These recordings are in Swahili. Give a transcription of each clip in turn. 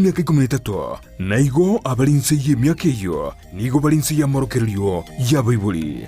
emyaka 13 na igo abalinse y'emyaka eyo nigo balinse y'amorokererio y'abaibuli.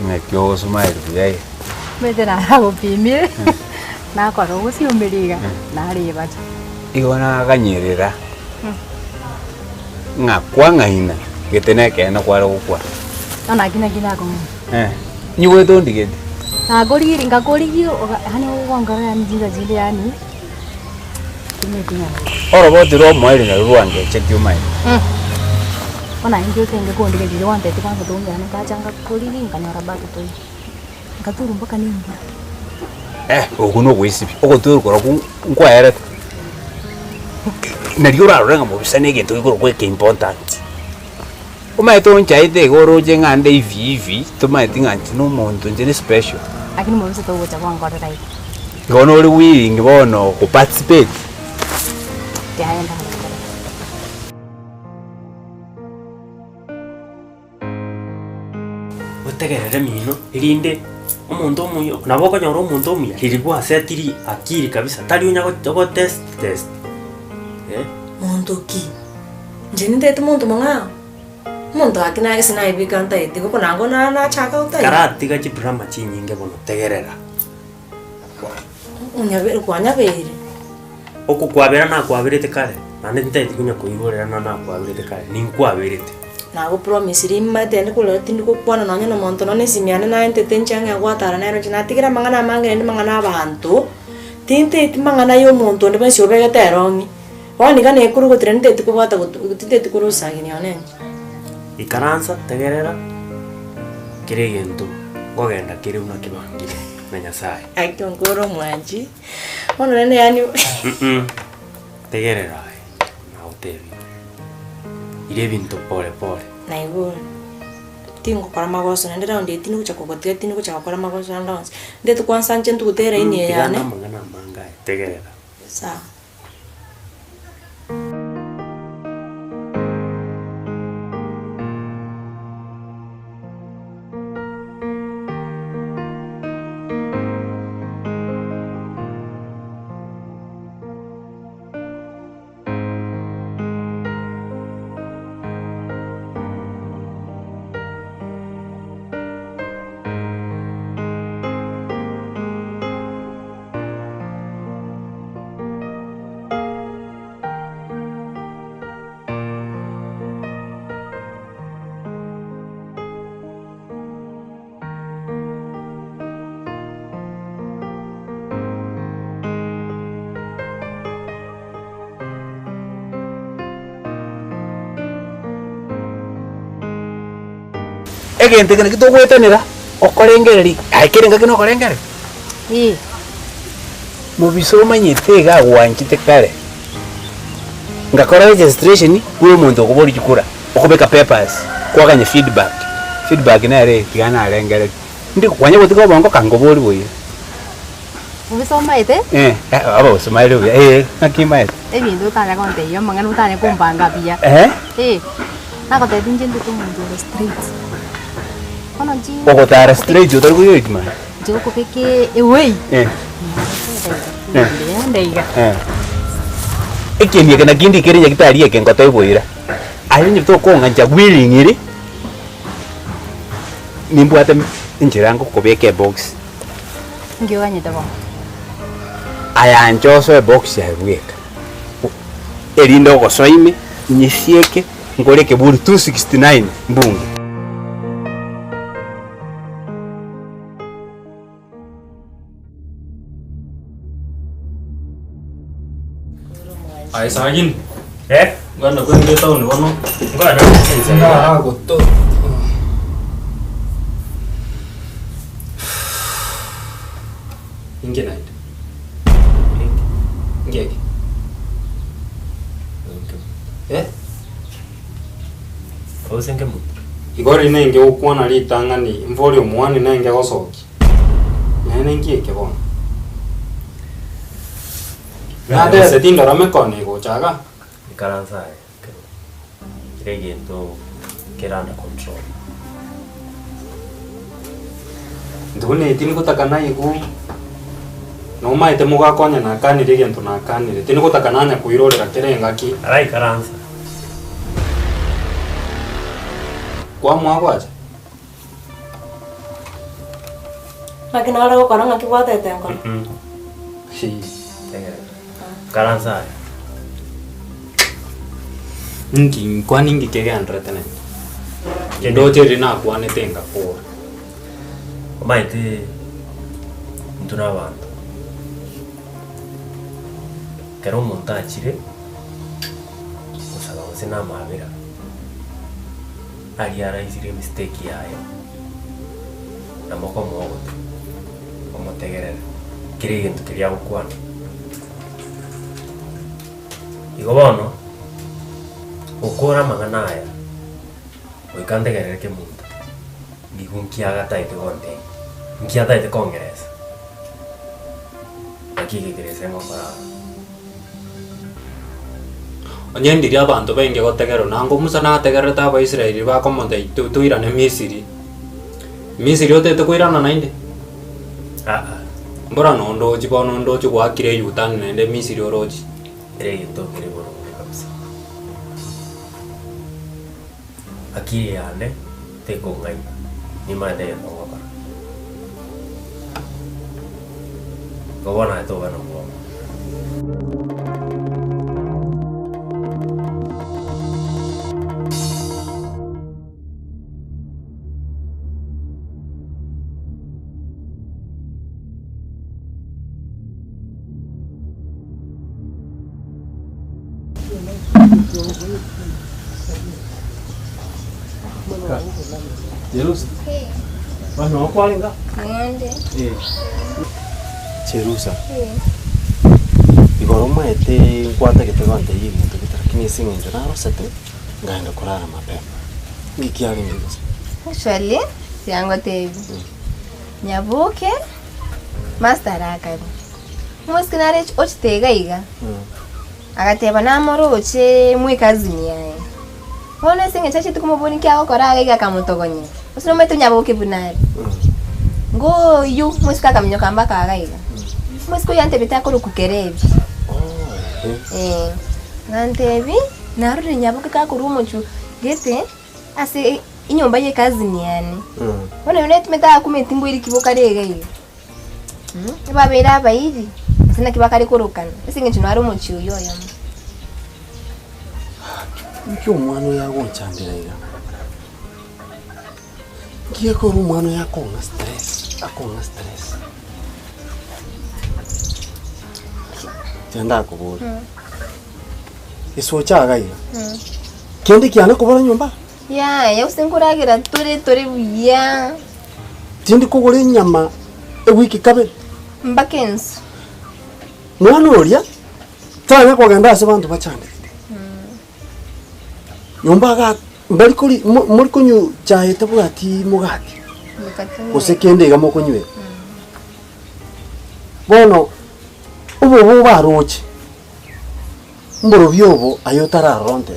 Ngakyo smile today. Medera hago pimir. Na kwaro usi umiriga. Na riba. Igona kanyerera. Ngakwa ngaina. Geteneke na kwaro gukwa. Ana kina ko. Nyuwe to ndigete. Na goriri ngagorigio hani wongara njira jile yani. Kimekina. Oro botiro moire na ruange check your mind. Ona indio tenge kondige jile wante tikwanza tonge ana kachanga goriri nganyora batu toi. Ngaturu mpaka nini? Okuno kwisibi. Okoturu kora kwa era. Nariyo rarenga mo bisane gento ikoro kweke important. Umaito nchaite goro jengande hivi tumaiti nganti no muntu njene special. Akini mo biseto gocha kwa ngoro dai. Ngono uri willing bono ku participate. Yaenda. Utegerere mino irinde umuntu omuyo naboko nyoro umuntu omuya liribwa setiri akiri kabisa tari unya go test muntu ki njeni tetu muntu monga muntu akina isina ibikanta itiko konango na chaka utai karati ga chibrama chinyinge bono tegerera unyabere kwanyabere oku kwabera na kwabirite kare nande ntete kunya kuigorera na kwabirite kare ninkwabirite nago promise rimma tende kulo tindiko kwana nanya no monto none simiane na ntete nchanga gwatara na rojina tigira mangana mangene mangana abantu tinte timangana yo muntu ndi basi obega terongi wani kana ekuru ko trende tikubata gutite tikuru sagini one ikaransa tegerera kirigento ngogenda kiri una kibangire na nyasaye akongoro mwanji ono nene yani tegerera na utevi ile bintu pole na igo tingo kora magoso nende raundi tinu kucha kokotia tinu kucha kora magoso ndons ndetu kwanza nchentu kutera ini yani mangana mangai tegerera sawa. Egente kene kito gwetanira okorengereri aikirenga kino okorengere Mubisoma nyitega gwanchite kare. Ngakora registration kuwe muntu okubori chikura. Okubeka papers. Kwaganye feedback. Feedback nare tigana arengere. Ndi kwanya gutiko bongo kangobori boye. Ubisoma ite? Abo smile boye. Akima. Ebintu tane konte yo mangano tane kumpanga pia. Nako te dinje ndu kumuntu street. Kono ji. Oko tara street yo targo yo ikma. Jo ko peke away. Ndeiga. Ekeni kana kindi kere yakitari ekengoto iboira. Ayo nyito ko nganja willing iri. Nimbwate injirango kobeke box. Ngyo ganyita bo. Aya njoso box ya weka. Erindo ko soime nyisieke ngoreke buri 269 mbungi. Ai sagin. Ngana kwende tauni wono. Ngana. Ngara gotto. Ingena. Ngeki. Osenge mu. Igori nenge ukwana litangani mvoli omwani nenge gosoki. Nene ngeke bona. Nade se tindo rame kone go chaga. Ikaranza. Kiregento keranda control. Ndune tini kutakana igu. No mai te muga konya na kanire gento na kanire. Tini kutakana nya kuirorera kerenga ki. Ara ikaranza. Kwa mwagwaje. Lakini wala ko kana ngakibwata tengo. Si. Karanza. Ngi kwani ngi kege andretene. Kendo tiri na kwane tenga ko. Maite ntuna bantu. Kero montachire. Usaba usina mabira. Ariara isire mistake yayo. Namoko mogote. Omotegerera. Kirigento kiria gukwana. Igo bono. Ukora mangana aya. Oikantegerere ke muntu. Ngigunkiaga taite gonde. Ngiata ite Congress. Aquí que crecemos para Onyendiria abantu benge gotegero nango musana tegereta aba Israeli ba komonde tuirane Misiri. Misiri otete kuirana nainde. Mbora nondo chibono ndo chigwakire yutan nende Misiri oroji. Esto quiere bueno kabisa. Aquí yane te kongai ni mane no ngapa. Gobana to bano ko. Jerusa. Bano kwalinga. Ngende. Jerusa. Igoro maete nkwata gitegonde yiri muntu gitarakini singenje naro sete ngaenda kurara mapema. Ngikiari ngizo. Ushwali yango tevi. Nyabuke. Master akabu. Muskinare ochitega iga. Agateba namoro oche mwikazini yae. Wona singe chachi tukumubuni kyako koraga iga kamutogonye. Usino metu nyabuke bunari. Ngo yu musika kaminyo kamba kaga iga. Musiko yante bitako rukukerebi. Nantebi naruri nyabuke kakurumuchu gete ase inyomba ye kazini yani. Wona yonet meta kumetimbo iri kiboka rega iga. Babera abayiri. Sina kibakari kurukana. Singe chinwaro muchi uyo yamu. Nkyo umwana yago nchandira iga. Ngiye ko umwana yako na stress. Akona stress. Tenda kubura. Iso chaga iga. Kende kiana kubura nyumba? Ya usinkuragira tore buya. Tindi kugura nyama e wiki kabe. Mbakensu. Mwana uria tanya kwagenda ase bantu bachande. Nyombaga mbari kuri muri kunyu chahete bwati mugati. Usekende ga mokunywe. Bono ubu baroche. Mboro byobo ayotara ronde.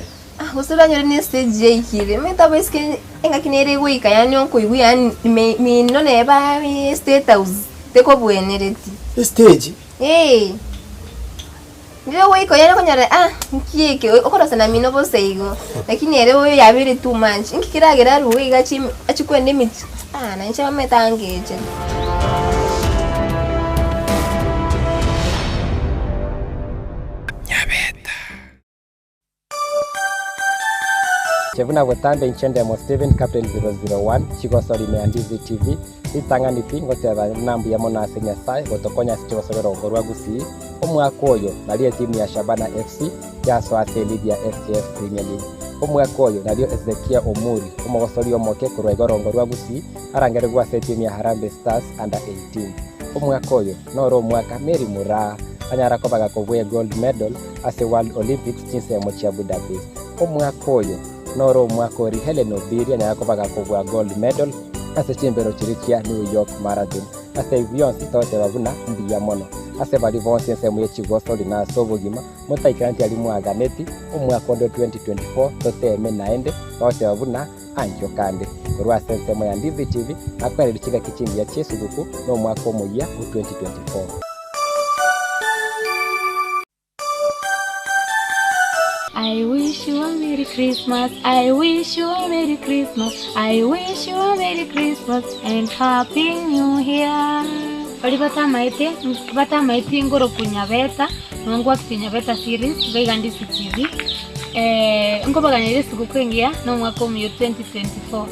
Usura nyore ni stage yikire. Meta beske enga kinere gwika yani onko igu yani mi no neba state house teko bwenereti. Stage? Ndio wiko yana konyara nkieke okora sana mino boseigo. Lakini ere wo yabire too much. Nkikiragira ruwe gachi achikwende miti. Na nchaba metangeje. Chevuna Watambe Nchende Mo Steven Captain 001 Chigosori Meandizi TV itangani pingo teba nambu ya mona asenya sai gotokonya Chigosoro ngorwa gusi omwaka oyo naliye timu ya Shabana FC ya Lydia FTF Premier League omwaka oyo naliyo Ezekia Omuri omogosori omoke kurwa igorongorwa gusi arangere gwa timu ya Harambee Stars under 18 omwaka oyo noro omwaka Mary Mura anyara kobaga kobwe gold medal ase World Olympics chinse ya mochi ya Budapest omwaka oyo noro mwaka ori Helen Obiri anyara kobaga kobwa gold medal ase chimbero chirikia New York Marathon ase Beyonce tote babuna mbiya mono ase bali bonse semu yechigosori na sobogima mutaikanti ali mwaganeti omwaka ndo 2024 toteme naende tote babuna anjo kande kurwa sensemo ya Ndizi TV akwere lichiga kichindi ya Chesuguku no mwaka omoya 2024. I wish you a Merry Christmas. I wish you a Merry Christmas. I wish you a Merry Christmas and Happy New Year. Bali bata maite ngoro kunyabeta nongwa kunyabeta series vega Ndizi TV. Ngo baganyire sugukwengia no mwaka mu 2024.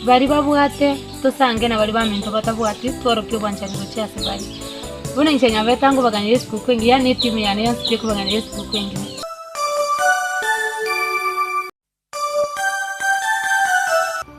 Bari babwate tosange na bari baminto batabwate tworo kyo bancariro cyase bari. Bona nchanyabeta ngo baganyire sugukwengia ni timu ya Neon City ko baganyire sugukwengia.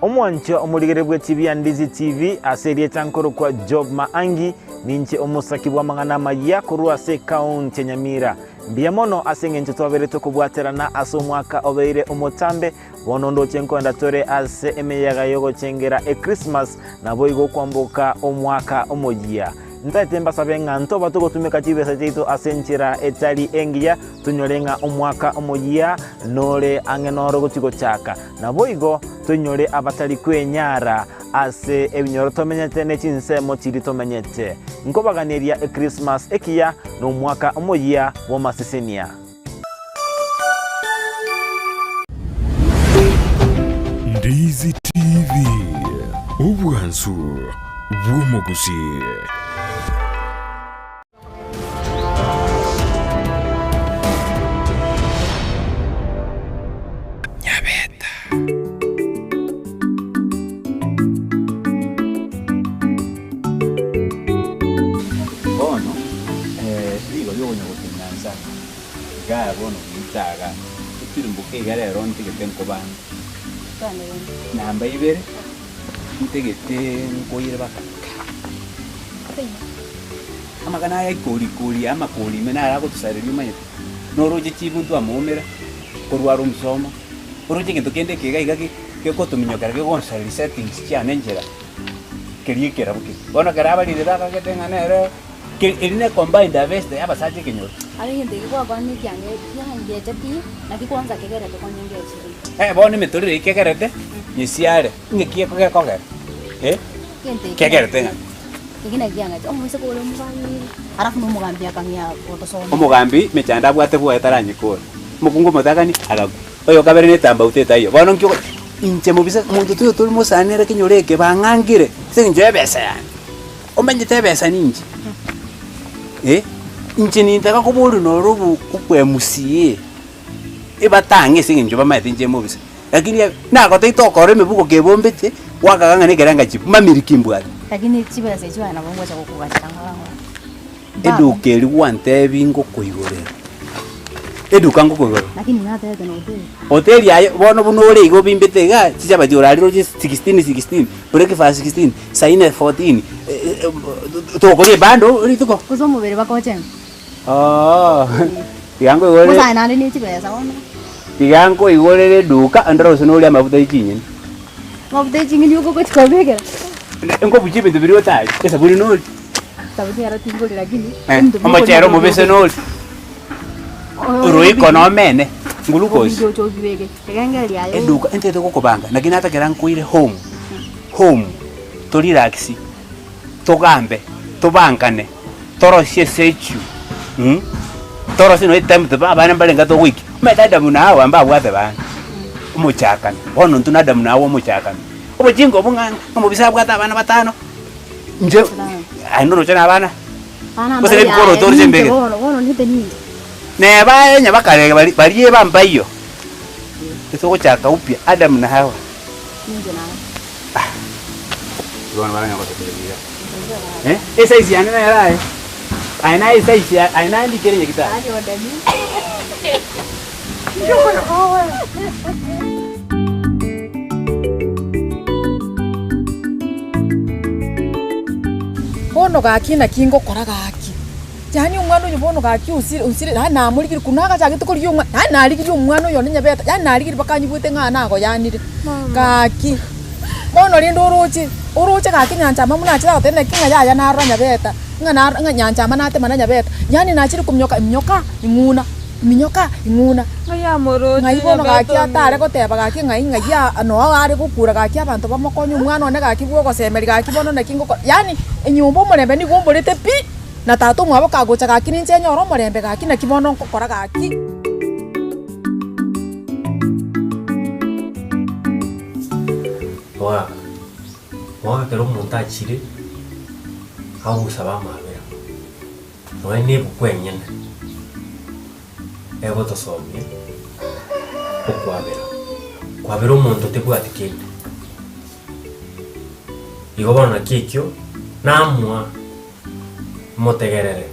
Omwancho omuligere bwe TV ya Ndizi TV aserie tankoro kwa Job Maangi ninche omusaki bwa mangana maya kurwa se kaunti Nyamira mbiamono asengenche twabere tokubwaterana aso mwaka obeire omotambe bonondo chenkonda tore ase emeyaga yogo chengera Christmas nabo igo kwamboka omwaka omogia ntatemba sabenga ntoba tugotumeka chibesa cheito asenchira etali engia tunyolenga omwaka omogia nole angenoro gochigo chaka nabo igo tunyore abatali kwenyara ase ebinyoro tomenyete nechinsemo chiri tomenyete nkobaganiria Christmas ekia no mwaka omogia wa masisenia. Ndizi TV obwansu bw'omugusi. Bono ntaga turimbuke gare ronti ke tempo ban namba ibere ntegete ngoyire baka amagana ya kuri ama kuri menara ko tusariri mayete noroje chibuntu amomera korwaro musoma oroje ngento kende kega igaki ke ko tuminyokara ke gonsa settings cyane njera kerikera buke bono karaba lirira ka ketenga nere ke irine combined harvest abasaje kenyo ari hindi kwa kwani kyange yange jadi naki kwanza kegere to kwanyenge chiri bone metorire kegerete nyisiare ngekie koge kegere tenga igina kyange omwise ko le mubani arafu no mugambi akanya otosoma omugambi mechanda bwate bwa etaranye ko mukungu mutakani agagu oyo kabere ne tamba uteta iyo bono nkyo inche mubisa muntu tuyo tuli musanire kinyoreke bangangire sinje besa yani omenye tebesa ninji inche nintaka kubulu norubu kukwemusie ibatange sinje bamaite nje mubisa lakini nako teitokore mebuko kebombete wakaganga negeranga chipu mamirikimbwa lakini chibesa chiwa na bongo cha kukugatanga eduke liwante bingo koigorera eduka ngo koigorera lakini nata ya no hotel ya bono bunore igo bimbete ga chichaba jorariro 16 breakfast 16 saine 14 tokori bando rituko Kuzo mubere bakochen. tigango igore Musa nandi ni chibesa wono. tigango igore duka andro sono ule mafuta ichinyi Mabude chingili uko ko chikobegera. enko bujibe ndibiri otai esa buri no Tabuti yaro tingoli lakini. amachero mubese no roi kono mene glucose Video cho bibege. Tegangeli ayo. eduka ente to kokobanga nakina hata keran kuire home to relax to gambe to bankane toro sechu toro sino item to bana balenga to wiki medada munawa amba bwate bana umuchakana ono ntunada munawa umuchakana ubujingo bunganga ngomubisa bwata abana batano nje ainoro chana abana bose bikoro torje mbege Wono nite ni. ne baenya bakare bari bamba iyo isoko chaka upya Adam na Hawa Ninje na. Luan barang apa tu? Esa isi ane na yara aina esa isi aina ndi kere kita. Ani wadani. bono gaki na kingo kora gaki jani umwana uyu bono gaki usire na muri kunaga cyage tukuri umwana na ari kiri umwana uyu ninya beta ya na ari kiri bakanyi bwete ngana go yanire gaki bono lindo uruche gaki nyanja mamuna chira tene kinga ya na ranya beta nga nyanja manate mananya beta yani na chiri kumnyoka inguna minyoka inguna Ngaya moro. ngai bono gaki atare goteba gaki ngai ya no ari gukura gaki abantu bamokonye umwana one gaki bwo gosemeri gaki bono na kingo yani enyumba murembe ni gumburite pi na tatu mwabo kagocha gaki ninje nyoro murembe gaki na kibono kokora gaki Wa kero monta chire au saba mabera no ene bukwenye ebo to somye kwabera omuntu tebwatikende igo bona kikyo namwa motegerere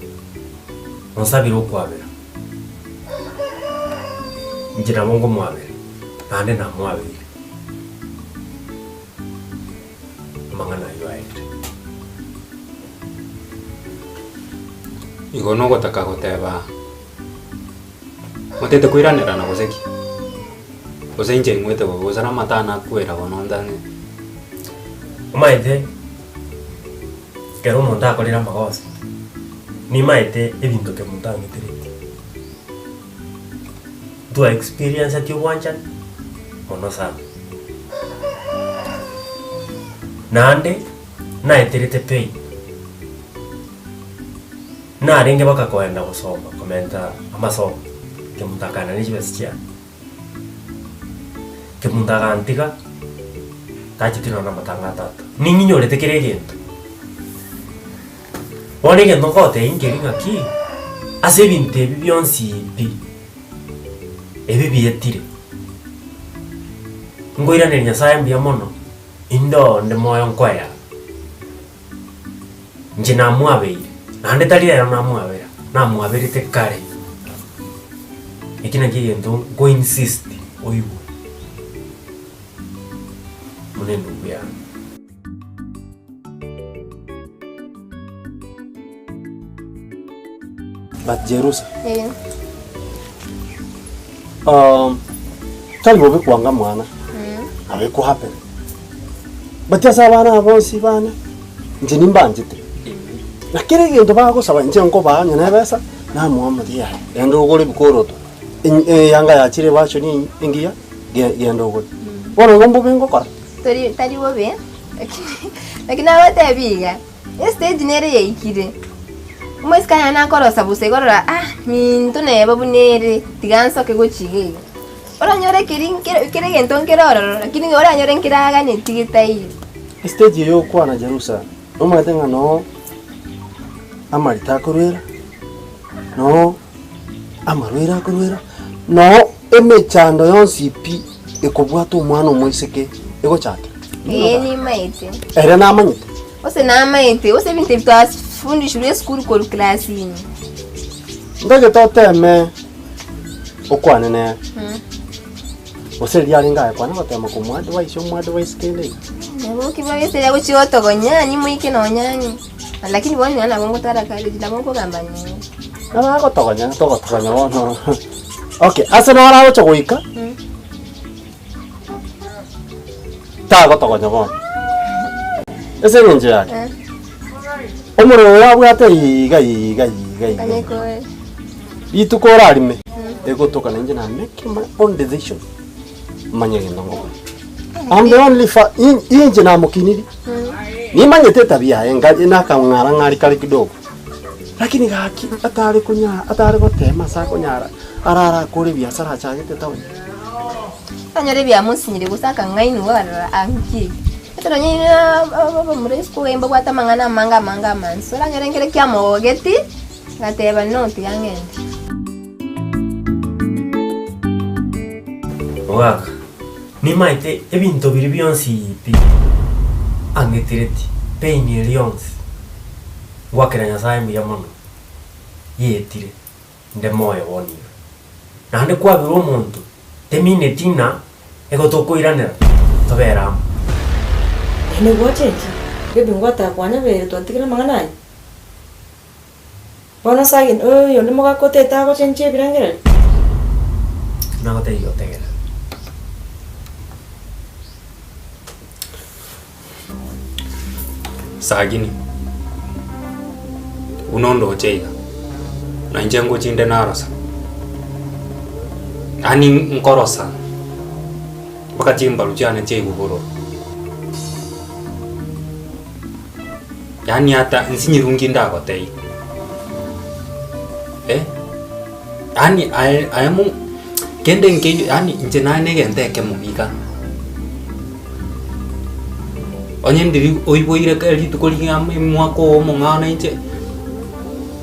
onsabira okwabera njira bongo mwabere nande namwabere mangana yoaite igo no gotaka goteba motete kwiranira na goseki osenje ngwete go gosara matana kwera gono ndane maite kero omuntu akorera amagoso ni maite ebinto ke omuntu ang'eterete twa experience ati obwanchani mono sana nande naeterete pei narenge bakakoenda gosoma komenta amasomo ke omuntu akana n'ekibesi kiane ke omuntu agantiga tachitino na matanga tata ninginyorete kere egento bono egento ngote ingeri ng'aki ase ebinto ebi bionsi ibi ebi bietire ngoiraneri nyasaye mbuya mono indonde moyo nkoya nje namwabeire nande tari rero namwaberete kare ekina kigento go insist oibu munendo bya But Jerusa tali bobe kwanga mwana abe ko happen but yasa bana bonsi bana nje nimbanjite nakere gendo bago saba nje ngo banya na besa na Muhammad ya endo gole bikoroto yanga ya chire bacho ni ingia gendo gole bona ngombo bengo kwa Tari bobe. Lakini awate biga. Stage nere yeikire. Mwesikanya nakorosa busegorora minto nebo bunere tiganso ke gochige. Ora nyore kere gento nkeroro lakini ora nyore nkiraga ni tigitai. stage yo kwa na Jerusa no matenga no amarita kurwera no amarwera kurwera no emechando yonsi pi ekobwato umwana omwiseke ego chake Ni maite. era namanyite Ose na maite, ose binte bitwas fundi shule school ko class ni. ndage toteme okwane ne ose lyali ngaye kwana batema kumwade waisho mwade waiskende Nebo kiba yese ya guchi otogonya ni muike no nyanyi. Lakini wani ana bongo tara kale jina bongo gambanye. Na ko tokonya wono. Okay, asa na wala wacha kuika. Ta ko tokonya wono. Ese nje yake. Omuro wabwate iga. Kaneko. Itu ko rarime. Ego toka nje na make my own decision. Manyege ndongo. I'm the only inje na mukiniri. Ni manyete tabia engaje na kangara ngari kali kidogo. Lakini gaki atari kunya atari gotema sa kunyara arara kuri biashara chagete tawe. Anyore bia musinyire gusaka ngainu wara anki. Ataranya baba muresiko emba kwata mangana manga manso. Anyore ngere kya mogeti gateba noti yangende. Waka ni maite ebinto biri byonsi pi angetireti peini lyonsi wakira nyasaye miyamono yetire nde moyo woniwe nande kwabira omuntu temine tina egotokoiranera tobera ene gocheche bebe ngwata kwanya bere twatikira mangana bona sagin yo ndimo gakote tago chenche birangere nagote yo tegera sagini unondo cheiga na njengo chinde narosa ani nkorosa wakati mbalu chane cheigu boro yani hata nsinyirungi ndako tei yani ayamu kende ngeyo yani nje nane gendeke mubiga onye ndiri oiboire kali tukolinga mwako omongana nje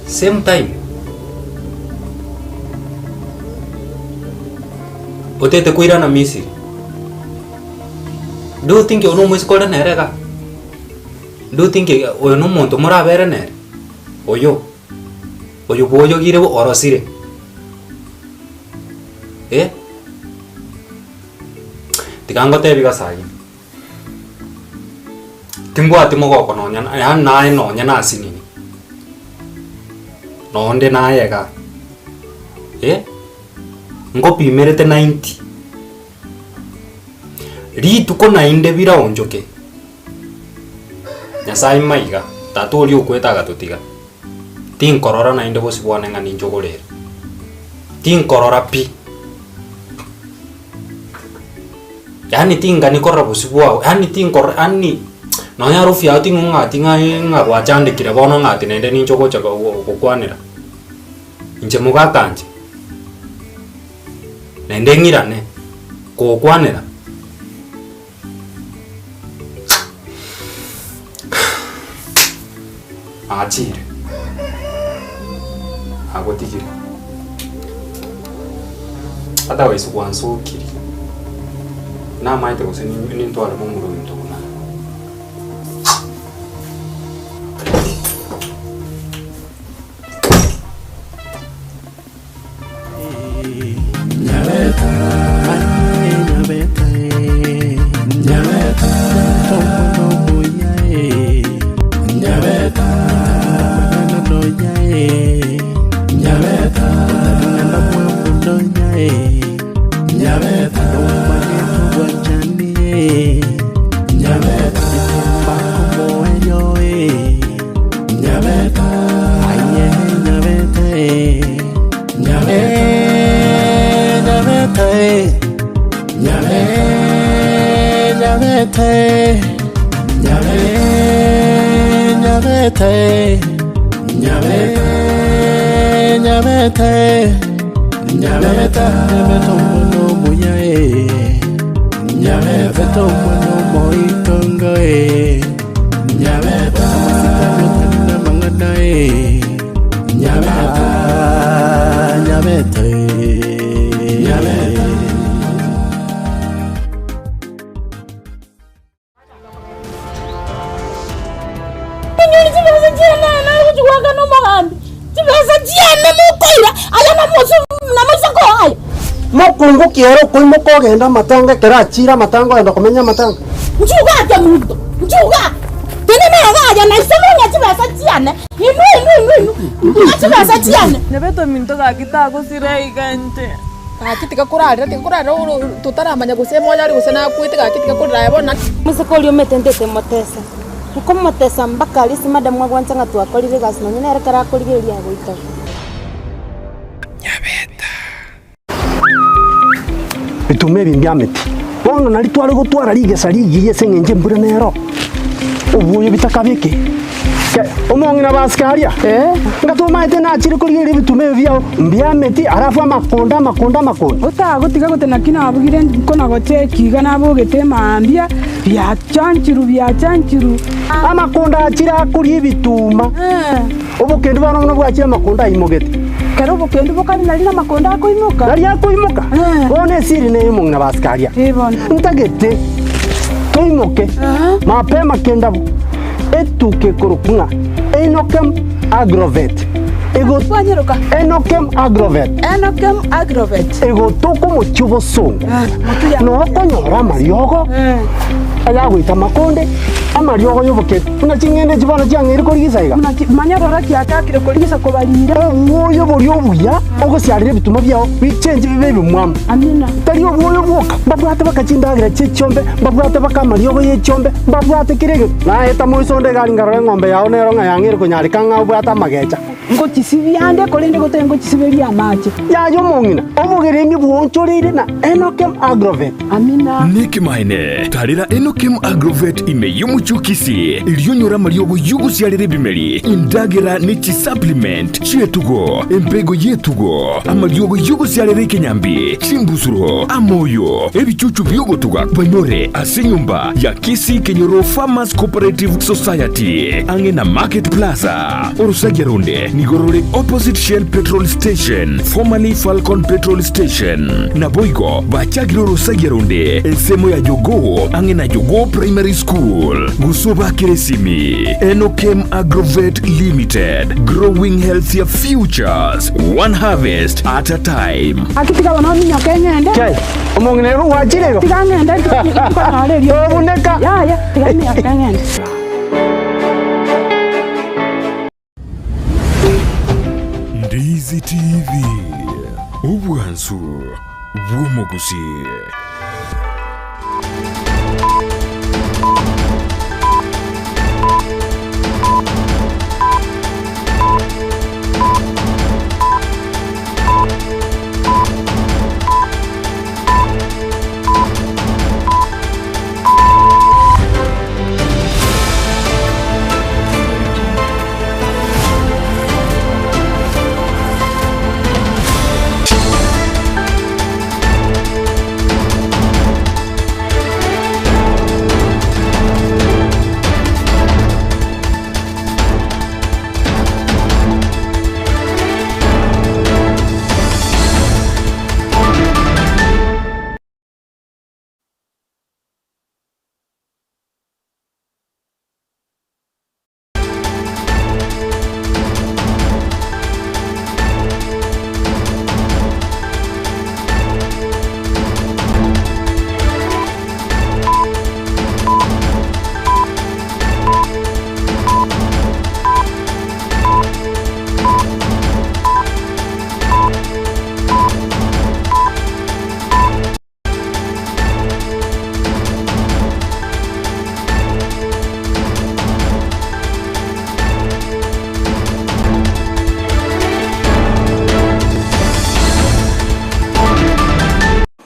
same time otete kuira na Misiri do think ono muskola nerega do think oyo no muntu murabere nere oyo boyo gire orosire tikango tebiga sai timbwa timogoko nonya ya nae nonya nasinini nonde naye ga ngopi merete 90 ritu kona inde bira onjoke nyasai maiga tatoli okwetaga tutiga tinkorora na inde bosi bwana ngani njogorera tinkorora pi yani tinga ni korra bosi bwa yani tinkor ani no ya rufi ati ngati nga wachande kire bono ngati nende ni njoko chaka kokwanira inje mugakanje nende ngirane kokwanira achire agotikire ata wesu kwansukiri na maite kuseni ni ntwala mu murumi tokuna Mokungu kiero koi moko genda matanga kera chira matanga ndo komenya matanga njuga ate muntu njuga Tene na ga ya na isema ngachibesa tiane. Inu. Ngachibesa tiane. Nebeto minto ga kitago sire igante. Akitika kurara tutaramanya gusema yari gusena kwitika akitika kurara bona. Musikoli umetendete motesa. Uko motesa mpaka alisi madam wagwanza ngatu akolire gas no nyine rekara akolire ria goita. Nyabeta. Bitume bimbyameti. Bono nali twari gutwara ligesa ligiye sengenje mbura nero. Ubuye bitakabike. Omongina baskaria ngatuma ite na chiri kuri bitume byao mbyameti arafu amakonda utagutiga gutena kina abugire kona gote kiga nabo getema ambia bya chanchiru amakonda achira kuri bituma ubukende bano no bwachira makonda imogete kero ubukende bukari nali na makonda akoimuka bone siri ne omongina baskaria ntagete toimoke mapema kenda etuke kurukunga Enokem Agrovet Enokem Agrovet ego toko mochubo songo no konyora mariogo aya gwita makonde amariogo yoboke una chingende chibana changere korigisa manyarora kiakakire korigisa kobarira oyo bori obuya ogosiarire bituma byao bichenje bibe bimwam amina tari obuyo boka babwate bakachindagira chichombe babwate bakamariogo yechombe babwate kirege na eta moisonde gari ngarore ngombe yao nero ngayangire kunyarika ngabwata magecha ngo chisibiande kolende gotengo chisiberia amache yayo mongina obugeremi bwonchorire na Enokem Agrovet amina Niki maine tarira Enokem Agrovet ime yumuchukisi ilionyora mariogo yugusiarire bimeri indagera nichi supplement chietugo empego yetugo amariogo yugusiarire kenyambi chimbusuro amoyo ebichuchu byogotuga banyore asenyumba ya Kisi Kenyoro Farmers Cooperative Society angena Market Plaza Orusageronde Nigorore opposite Shell Petrol Station formerly Falcon Petrol Station na Boigo bachagiro Orusageronde ensemo ya Jogo angena Jogo Primary School Gusoba Kiresimi Enokem Agrovet Limited growing healthier futures one harvest at a time akitika wanoni nyakengende omongene ro wachirego tigangende obuneka ya tigani yakengende Ndizi TV ubwansu bw'umugusi.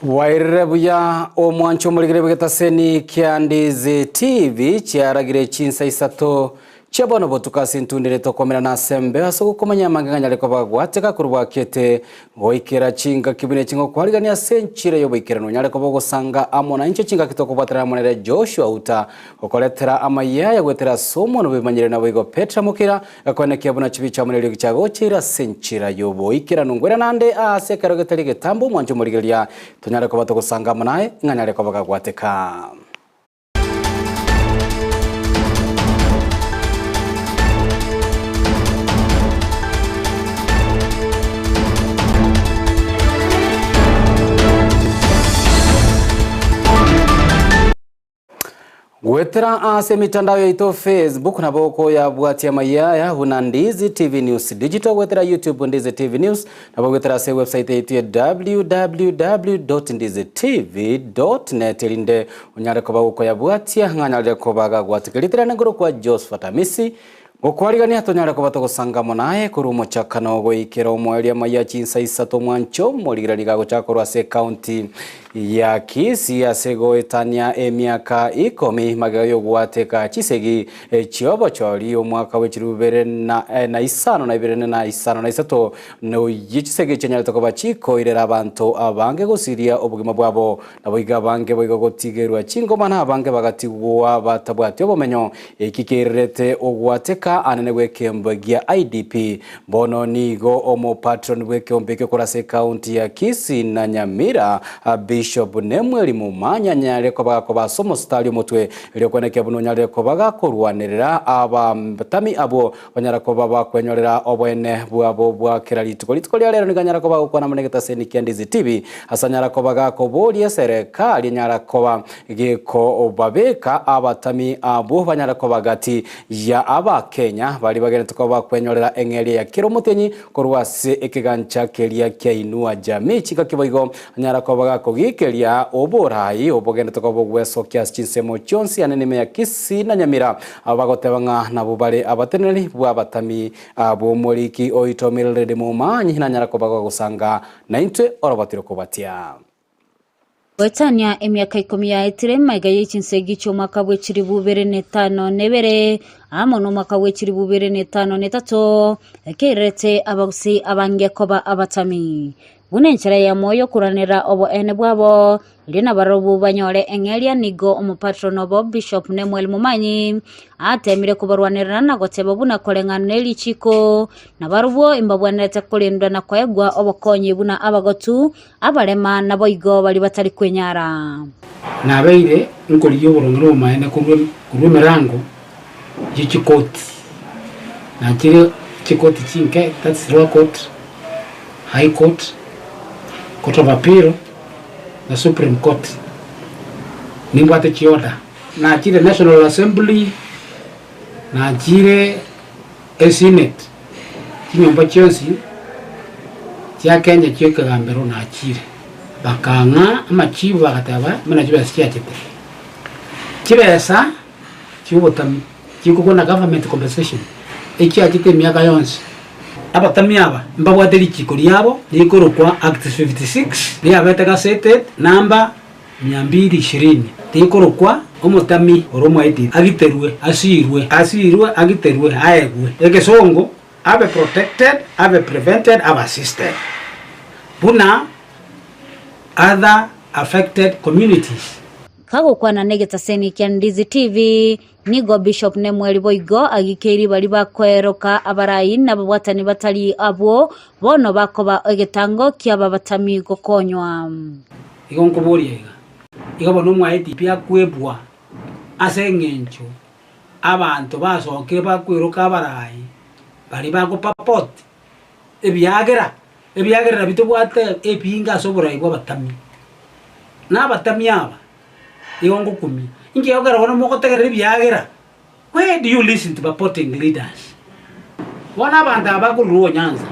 wairire buya omwancho muligire bwetaseni Kyandizi TV chiaragire chinsa isato chebono botukasi ntundire tokomera na sembe aso kumanya manganya leko bagwateka kurwakete goikera chinga kibine chingo kwarigania senchire yo boikera no nyale ko bogosanga amona incho chinga kitoko batara monere Joshua uta okoletera amaya ya gwetera somo no bimanyire na boigo Petra mukira akone kiabona chibicha monere gichago chira senchira yo boikera nungwera nande ase karogetari getambo mwancho muligiria tonyale ko batogosanga monae nganyale ko bagwateka Gwetera ase mitandao yaito Facebook na boko ya bwatia mayaya huna Ndizi TV News Digital, gwetera YouTube Ndizi TV News na gwetera se website yetu ya www.ndizitv.net linde unyare koba uko ya bwatia nganyale kobaga gwatikilitira ngoro kwa Josephat Amisi gukwarigania atonyare koba togosangamo naye kurumo chakano goikero mwelia maya chinsa isato mwancho morigiraniga gochakorwa se county ya Kisii asegoetania emiaka 10 magayo gwateka chisegi chiobo chori omwaka w'ekirubere na isano na ibere na isano na isato no yichisege chenyale tokoba chiko irera abantu abange gosiria obugima bwabo naboiga bange boigo gotigerwa chingoma na abange bagatigwa batabwati obomenyo ekikererete ogwateka anene gwekembagia IDP bono nigo omo patron gwekyombeke korase county ya Kisii na Nyamira Bishop Nemweli Mumanya nyale koba somo stali mutwe iliyokwenekea buno nyale kobaga kurwanirira abatami abo banyara koba bakwenyorera obwene bwabo bwa kiralitiko litikolia lero niganyara koba kwa namunegeta seni Ndizi TV asanyara kobaga kobolia serikali nyara koba geko obabeka abatami abo banyara koba gati ya aba Kenya bali bagene tukoba kwenyorera engeli ya kiromutenyi korwase ekigancha kelia kya inua jamii chika kiboigo nyara kobaga kogikelia oborai obogende tokobo gweso kya chinsemo chonsi anene ya Kisii na Nyamira abagotebanga nabo bale abateneri bwa batami abo moliki oitomirere Mumanyi na nyara kobaga gusanga naintwe orobatiro kobatia Wetania emiaka 10 yaitire maiga y'ikinsegi cyo mwaka w'ekiri 2005 nebere amono mwaka w'ekiri 2005 ekerete abagusi abange koba abatami bunenchera ya moyo kuranira obo ene bwabo lina barobu banyore engelia nigo omupatrono bo Bishop Nemweli Mumanyi atemire kubarwanira na goteba buna kolenganeli chiko na barubo imbabwanete kulindwa na kwegwa obokonyi buna abagotu abalema na boigo bali batari kwenyara na beire nkoli yoborongero maene kurwe mirango yichikoti na kire chikoti chinke that's lower court, high court, Court of Appeal, the Supreme Court. Nimbwate chioda. Na chile National Assembly, na chile Senate. Chinyomba chionsi, chia Kenya chioka gambero na chile. Bakanga, ama chivu wakataba, mena chivu ya sikia chete. Chive esa, chivu tami, chivu kuna government compensation. Echi achite miaka yonsi. Abatami aba mbabwate lichiko lyabo likoro kwa Act 56 lyabeteka stated number 220 likoro kwa omotami oromo eti agiterwe asirwe agiterwe aegwe ekesongo abe protected abe prevented abe assisted buna other affected communities kago kwa na negeta seni kya Ndizi TV nigo Bishop Nemweli boigo agikeri bali bakweroka abarayi nababwatani batali abo bono bakoba egetango kya babatami gokonywa igonko boriega igabo mwa IDP akwebwa asengencho abantu basoke bakweroka abarayi bali bagopapot ebyagera bitubwate epinga soburayi bw'abatami n'abatami aba igongo kumi inge yogara wana mokotegera byagera. Where do you listen to purporting leaders? Wana banda abakuluo Nyanza.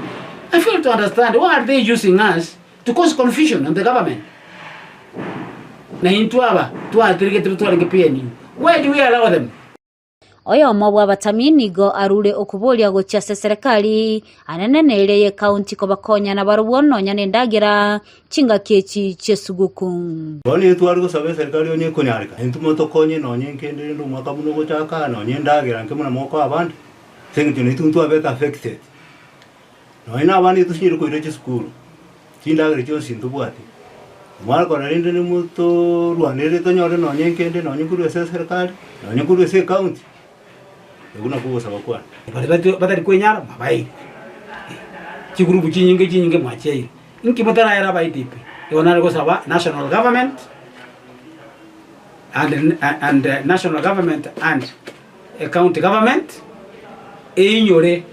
I fail to understand why are they using us to cause confusion in the government. Na intuaba tuatirike PNU. Why do we allow them? Oyo mobwa batami nigo arule okubolia gocha serikali anenenele ye county ko bakonya na barubono nyane ndagira chinga kechi chesuguku boni twari gusaba serikali onye kunyarika intumo tokonye nonye nkende ndo mwaka muno gochaka nonye ndagira nke muna moko abandi sengi ni tuntu abeta affected no ina abandi tushire ko ireche school tindagira cyo sintubwati mwara kona rinde ni muto rwanere tonyore nonye nkende nonye kuru serikali nonye kuru county Eguna kubo sabakwa. Batari kwenyara mabai. Chigurubu chinyinge mwacheire. Inki mutara era ba IDP. Yonare ko saba national government and national government and a county government inyore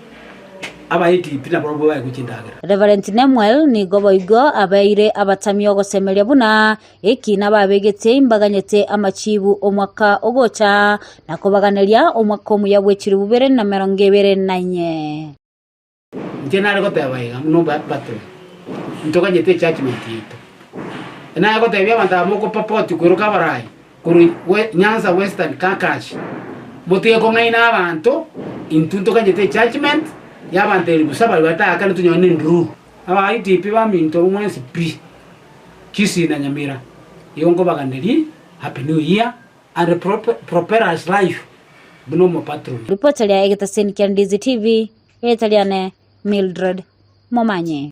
abaiti pina probo ba kuchindagira Reverend Nemuel ni goboigo abaire abatamio gosemeria buna ekina babegete imbaganyete amachibu omwaka ogocha na kubaganeria omwaka omuya bwechiri bubere na 2024 njenare gotebaiga no batwe ntoganyete judgment yito na gotebia banda moko papoti kuruka barai kuri Nyanza Western Kakashi mutie ko ngaina abantu intunto kanyete judgment yabanteri busaba bataka tunyone nduru aba ITP ba minto umwensi pi kisi na Nyamira yongo baganderi happy new year and prosperous life buno patron report ya Egeta Sen Ndizi TV etaliane Mildred Momanye.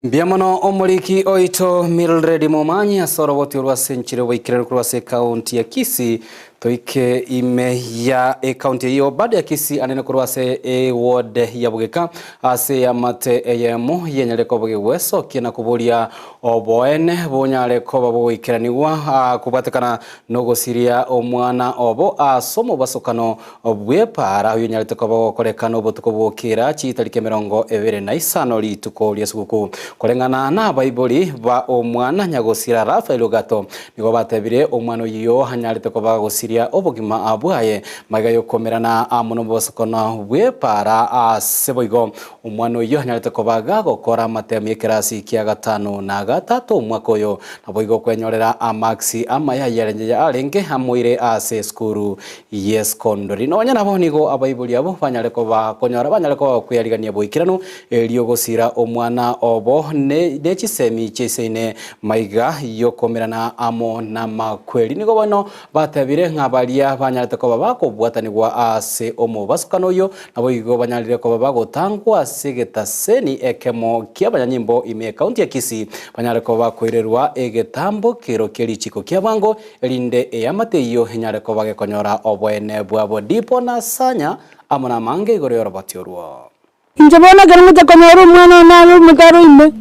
Biamono omuliki oito Mildred Momanye asoroboti urwasenchire waikirana kurwase county ya Kisii toike ime ya county hiyo baada ya Kisii anene kurwase ward ya Bugeka ase ya mate eyemo yenyaleko bugweso kina kuburia oboene bonyaleko babwikiraniwa kubatekana no siria omwana obo asomo basokano bwepara yenyaleko bagokorekana obotuko bwokira chitarike 25 lituko lyesuku kurengana na Bible ba omwana nyagosira Rafael Gato nigo batebire omwana yiyo hanyalete ko bagosira obogima abwaye magayo komerana amuno bosokona bwepara seboigo omwana yiyo hanyalete ko bagakora matemi kirasi kia 5 na 3 omwaka oyo naboigo kwenyorera amaxi amaya yarenje arenge hamuire ase skuru yeskondori nonya nabo nigo abaibuli abo banyaleko bakonyora banyaleko kuyarigania boikirano eliogosira omwana obo ne chisemi cheseine maiga yokomerana amo na makweli nigo bono batabire ngabalia banyalete ko babako bwatanirwa ase omo basukano yo nabo igo banyalire ko babago tangwa segeta seni ekemo kia banyanyimbo ime county ya Kisii banyalire ko bakoirerwa egetambo kero keri chiko kia bango elinde eyamate iyo henyare ko bagekonyora obwene bwabo dipo na sanya amona mange igoro yorobatiorwa Njabona garuta komoro mwana na mukaro ime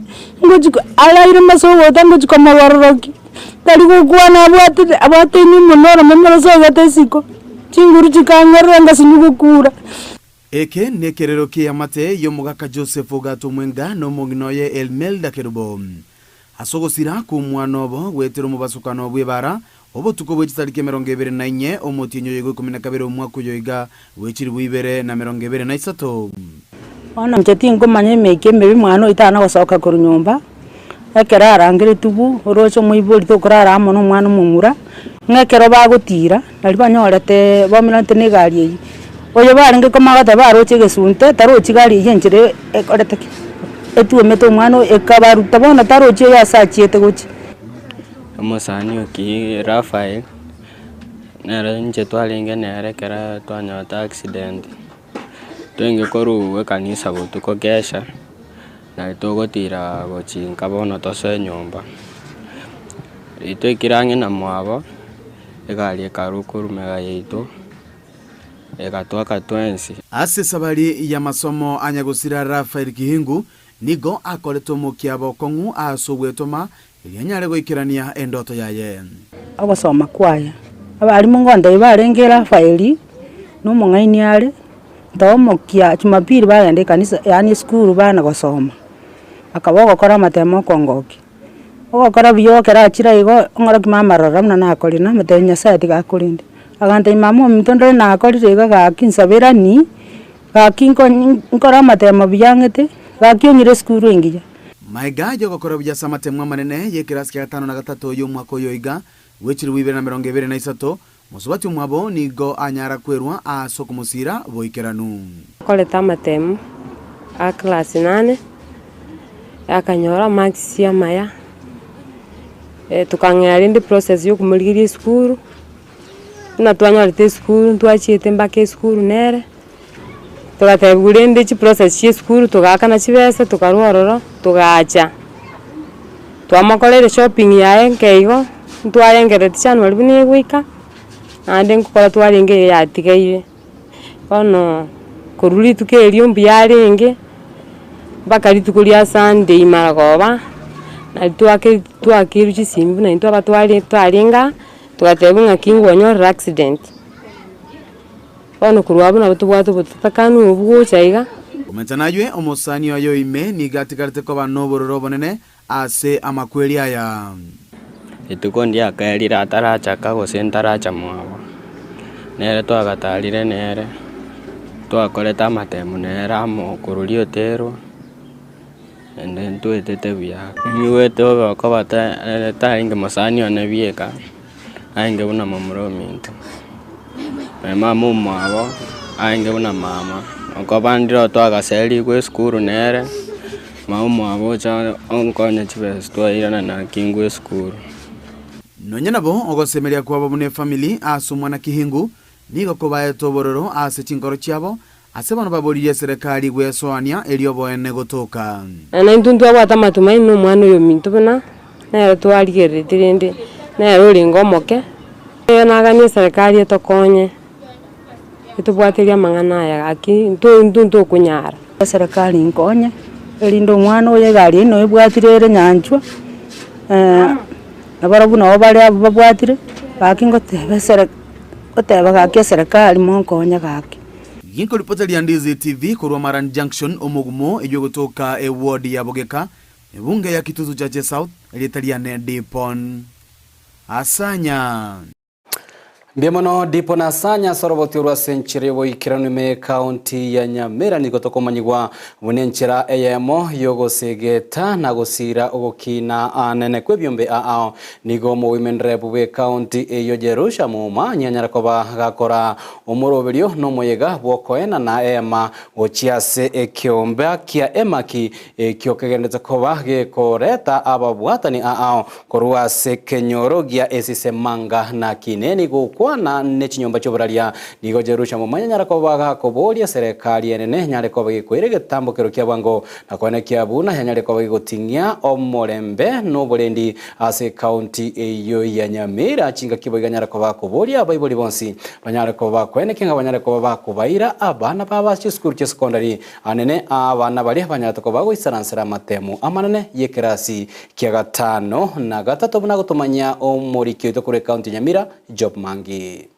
ngujuko ala irima so wota ngujuko mawaroroki tali kugwana abwate ni munoro munoro so gate siko chinguru chikangera ngasinyugo kura eke nekerero kia mate yo mugaka Joseph Gato Mwenga no muginoye Elmelda Kerubo asogosira ku mwanobo wetero mubasukano bwebara obo tuko bwechitarike 24 omotinyo yego 12 omwaka yoiga wechiri bwibere na 23 ona mcheti ngomanye meke mebi mwana itana gosoka ku nyumba ekera arangire tubu orocho muibori to kurara amono mwana mumura ngekero bagutira nari banyorete bomirante ne gari oyo baringe komagata baroche gesunte tarochi gari yenjire ekorete etuwe meto mwana ekabaruta bona tarochi yasachiete gochi Musani oki Rafael nere nje twalinge nere kera twanyota accident twenge koru kanisa butuko kesha na togotira gochinka bono tose nyumba ito ikirange na mwabo egali karukuru mega yeito egatwaka twensi ase sabari ya masomo anyagosira Rafael Kihingu nigo akoleto mokiabo kongu asogwetoma Yanyare goikirania endoto yaye. Abasoma kwaya. Abari mungonda ibarengera Rafaeli no mungaini yale. Ndomokia Jumapili bayande kanisa yani school bana gosoma. Akabogo kora matemo kongoki. Ogokora biyokera achira igo ngora kimama roramna na akolina matenya sati gakulinde. Agante imamo mitondo na akolire ga kinsabera ni ga kinko ngora matemo biyangete ga kyonyire school ingija. Maiga yogokora bya matemwa manene yekirasi ya 5 na 3 yo mwaka yoiga wechiri wibere na 23 musubati mwabo nigo anyara kwerwa asokumusira boikeranu koleta matemu a class 8 akanyora max ya maya tukangera ndi process yo kumuligiri school na twanyarite school twachite mbake school nere tugatebure ndi chi process ya school tugakana chibese tukarororo tugacha twamakolere shopping yae nkeigo twarengere January bini gwika ande nkukora twarenge ya tigaire ono kuruli tukerio mbiarenge bakari tukuria Sunday maragoba na twakiru chisimbu na twarenga tugatebunga kingwonyo accident bono kurwa buna butubwatu butatakanu ubwochaiga Umetanajwe omosani oyo ime ni gatigarite ko banobororo bonene ase amakweli aya. Itukondi akaerira atarachaka gosentaracha mwabo. Nere twagatarire nere. Twakoreta amatemu nere amo kururi otero. Ende twetete buya. Niwete ko bata tainge mosani one bieka. Ainge buna mamuro minto. Mama mwabo ainge buna mama. Ko bandiro twagaseri kwe skuru nere. Mwabo cha onkonya chibes twairana na kingwe skuru. Nonya nabo ogosemeria kwa babune family asumwana kihingu nigo kobaye tobororo ase chinkoro chiabo ase bano baboriye serikali gwesoania elio boene gotoka. Na intuntu abata matumaini no mwana yo minto bana na twarigerere tirende na rolingo moke. Na gani serikali etokonye. Etubwatiria mangana ya aki ntuntu kunyara. Serikali nkonye elindo mwana oye gari no ebwatirere nyanchwa. Nabarabu nabo bari abo babwatire bakingotebe oteba gake serikali monkonya gake. Yinko ripota ya Ndizi TV kurwa Maran Junction omugumo ejo gotoka ward ya Bogeka ebunge ya Kituzu Chache South elitaliane Dipon Asanya. Mbiamono dipo na Asanya soroboti urwa senchire wo ikiranime county ya Nyamira nigotoko manyigwa bunenchira eyemo yogo segeta na gosira ogokina anene kwebyombe ao nigo mu women rep we county eyo Jerusha muma nyanyara koba gakora omoroberio no moyega bokoena na ema ochiase ekyomba kia emaki ekyokegendeza koba gekoreta ababwatani ao korwa sekenyorogia esisemanga na kineni go kwana nechinyomba chobralia nigo Jerusha mumanya nyara kobaga kobolia serikali enene nyare kobaga kwirege tambokero kya bango na kwana kya buna nyare kobaga gotingia omorembe no bolendi ase county eyo ya Nyamira chinga kiboga nyara kobaga kobolia baiboli bonsi banyare kobaga kwene kinga banyare kobaga kobaira abana baba school che secondary anene abana bali banyare kobaga goisaransera matemu amanene yekerasi kya gatano na gatatu buna gotomanya omorikyo to kure county Nyamira Job Mangi.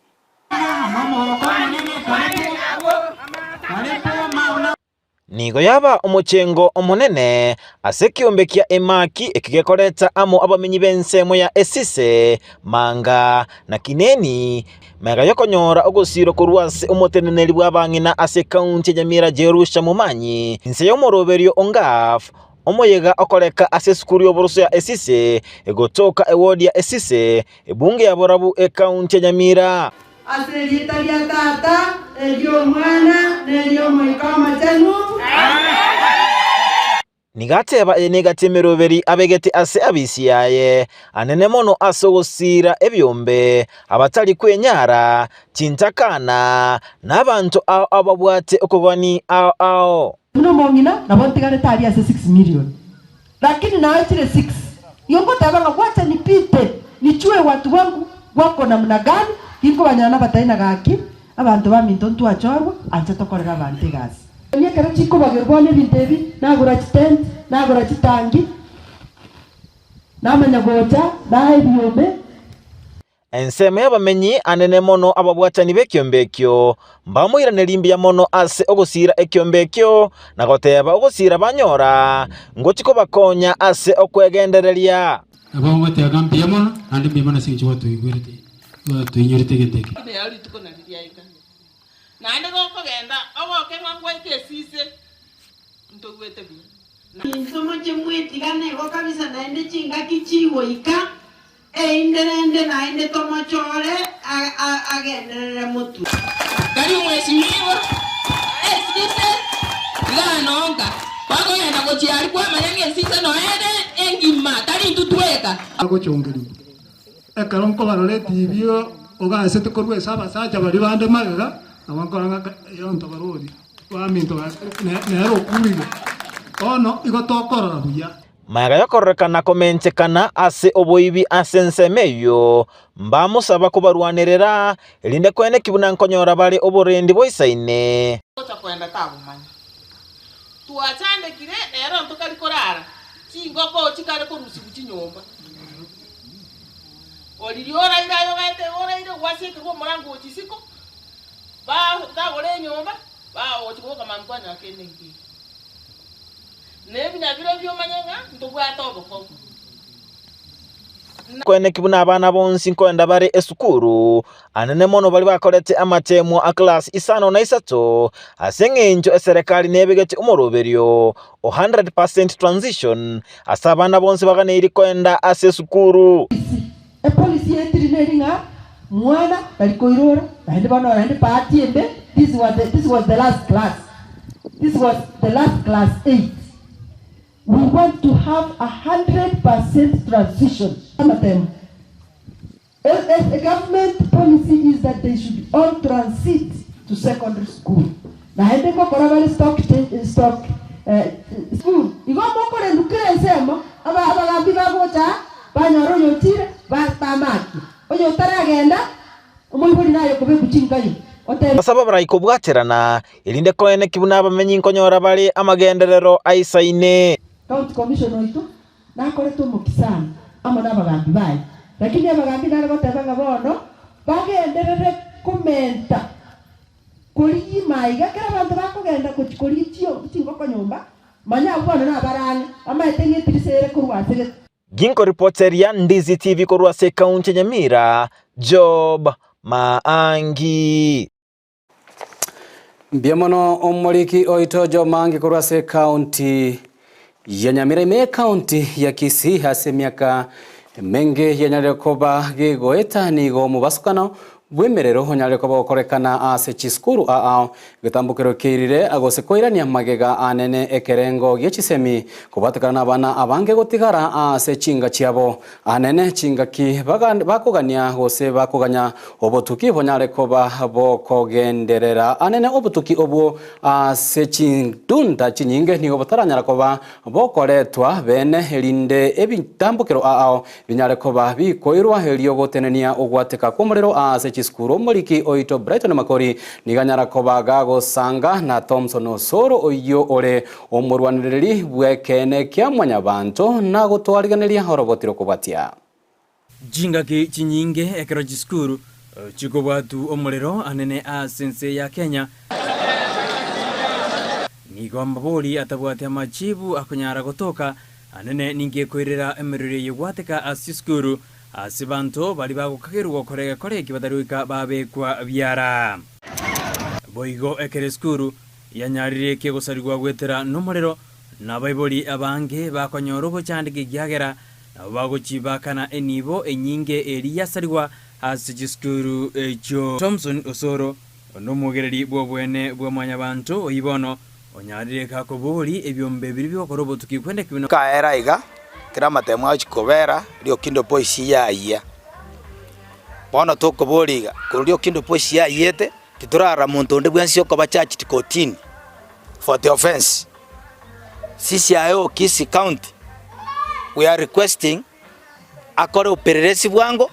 Nigo yaba omochengo omonene ase kiombe kia emaki ekigekoreta amo abamenyi bensemo ya esise manga na kineni mega yokonyora ogosiro kurwase omoteneneri bwabangina ase county Nyamira Jerusha mumanyi nse yomoroberio ongaf omoyega okoreka ase skuru yoboroso ya esise egotoka ewodi ya esise ebunge ya borabu county Nyamira ase litalia tata elio mwana nelio moikama tenu nigateba negatemeroberi abegete ase abisiyaye anene mono asogosira ebyombe abatali kwenyara chintakana nabantu ababwate okobani ao tuno mongina na bontigare tari ase 6 million lakini na chile 6 yongo tabanga wacha nipite nichue watu wangu wako namna gani ingo banyana bataina gaki abantu baminto ntwachorwa anje tokorera bante gasi nyekera chiko bagerbone bintebi nagura chitent nagura chitangi namanya gocha nae byombe enseme y'abamenyi anene mono ababwatani b'ekyombekyo mbamwira nelimbia mono ase ogosira ekyombekyo na goteba ogosira banyora ngotiko bakonya ase okwegendereria abamwete agambia mono andi mbimana sinchi watu igwerete tuinyorite geteke ne yali tukona ndiyaika nande gokogenda ogoke ngangwa ikesise ntogwete bi insomo chemwetigane go kabisa naende chinga kichiwo ika einderende naende tomochore agenderere mutu kari mweshimiwa esise ganonga bako yenda gochiari kwa mayange esise noende engima tari ntutweka agochongeri ekaronko barore TV ogase tukorwe saba saja bari bande magaga abankoranga yonto barori waminto nero kuriga ono igotokorora buya mayaga yokorrekana komenchekana ase oboibi asensemeyo mbamusaba kubarwanirira elinde kwene kibuna nkonyora bari oborendi boisaine kwenda tabumanya tuachande kire ero ntukari korara chingoko chikare korusi kuchinyomba oliriora irayo gete ora ire wasike ko murango chisiko ba tagore nyumba ba ochuko mankwa nyakene ngi nebi na biro byo manyanga ndubwata oboko kwene kibuna abana bonsi nkoenda bari esukuru anene mono bali bakorete amatemo a class isano na isato asengenjo eserikali nebegete umoroberio 100% transition asabana bonsi bagane iri kwenda asesukuru policy entrineringa mwana balikoirora bandi bano bandi patiembe. This was the last class. This was the last class 8. We want to have 100% transition. A government policy is that they should all transit to secondary school. Na hende ko korabali stock school. Igo moko le lukire sema abagambi bagocha banyaro yotire batamaki. Oyo taragenda umulibuli nayo kobe kuchingayo. Basaba barayiko bwaterana irinde ko ene kibuna abamenyi nkonyora bali amagenderero aisaine. County commission oito nakoreto mukisana amo nabagambi bayi. Lakini abagambi nale gotebanga bono bagenderere komenta kuri maiga kera bantu bakugenda kuri tio tingoko nyumba manya bono nabarane amaitenye tirisere kurwasege. Ginko reporter ya Ndizi TV kurwase kaunti Nyamira Job Maangi. Biamono omoliki oito Job Maangi kurwase kaunti ya Nyamira ime kaunti ya Kisii hase miaka menge yanyale koba gigoeta nigo mubasukano bwemerero honyale koba okorekana ase chiskuru gitambukiro kirire agose koirania magega anene ekerengo gichisemi kubatakana abana abange gotigara ase chinga chiabo anene chinga ki bakugania gose bakuganya obotuki honyale koba bokogenderera anene obotuki obwo ase chindunda chinyinge nigo botaranyara koba bokoretwa bene elinde ebitambukiro binyale koba bikoirwa helio gotenenia ogwateka komorero ase skuru moliki oito Brighton Makori niganyara kobaga gosanga na Thompson Osoro oyo ore omurwaniriri bwekene kya mwanyabanto na gutwariganeria horobotiro kubatia jinga ki chinyinge ekero skuru chiko batu omurero anene a sense ya Kenya nigomba boli atabwate amachibu akonyara gotoka anene ninge koirera emerere yegwateka asiskuru asibanto bali bagukagirwa korega koreki badaruika babekwa byara boigo ekereskuru yanyarire ke gusarigwa gwetera nomorero nabaiboli abange bakonyoro bocandike gyagera nabo bagochibakana enibo enyinge eriya sarigwa asijiskuru echo Thompson Osoro onomugereri bwobwene bwamanya bantu oyibono onyarire kakoboli ebyombe biri byokorobo tukikwende kibino kaera iga kira matemo achikobera rio kindo poisi ya iya bono tokoboliga kurio kindo poisi ya yete titurara muntu ndi bwensi okoba church tikotini for the offense sisi ayo Kisii County we are requesting akore opereresi bwango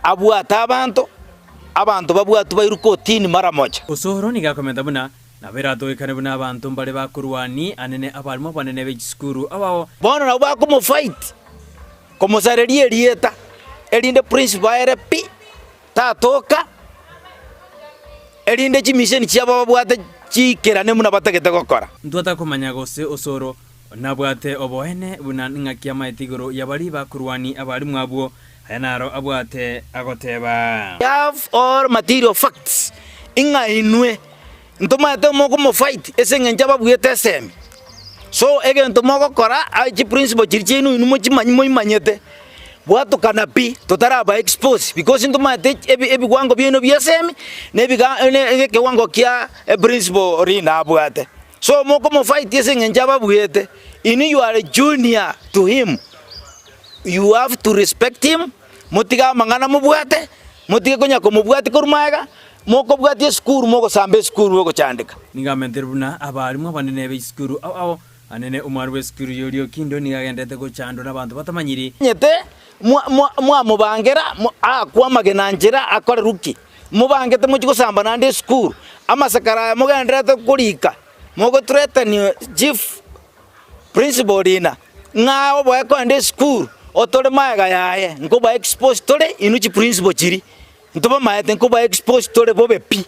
abwata abantu babwatu bairukotini mara moja. Osoro nigakomenta buna naberato ikane buna abantu mbale bakurwani anene abalimo banene b'ekisukuru abao bono nabo bakomo fight komosarerie rieta elinde principal RP tatoka elinde chimission chiaba babwate chikerane muna batagete gokora ntwata komanya gose Osoro nabwate oboene buna ngakia maetigoro yabali bakurwani abali mwabwo ayanaro abwate agoteba have all material facts inga inwe ntomate moko mo fight esengenja babwete semi so ege ntomoko kora achi principal chirchinu inumo chimanyi imanyete bwato kanapi totaraba expose because ntomate ebi kwango bieno biasemi nebiga ege kwango kia principal rina abwate so moko mo fight esengenja babwete ini you are a junior to him you have to respect him motiga mangana mubwate motiga konya ko mubwate kurmaga moko bwate skuru moko sambe skuru moko chandika ningamentere buna abalimo banene be skuru awo anene umarwe skuru yorio kindo nigagendete go chando nabantu batamanyiri nyete mwa mubangera kwa magenanjira akore ruki mubangete muchiko samba nande skuru amasakara mugendete kurika moko threaten chief principal dina ngao boy ko ande skuru otore maega yaye nkoba expose tore inuchi principal chiri ntoba maete nkoba expose tore bobe pi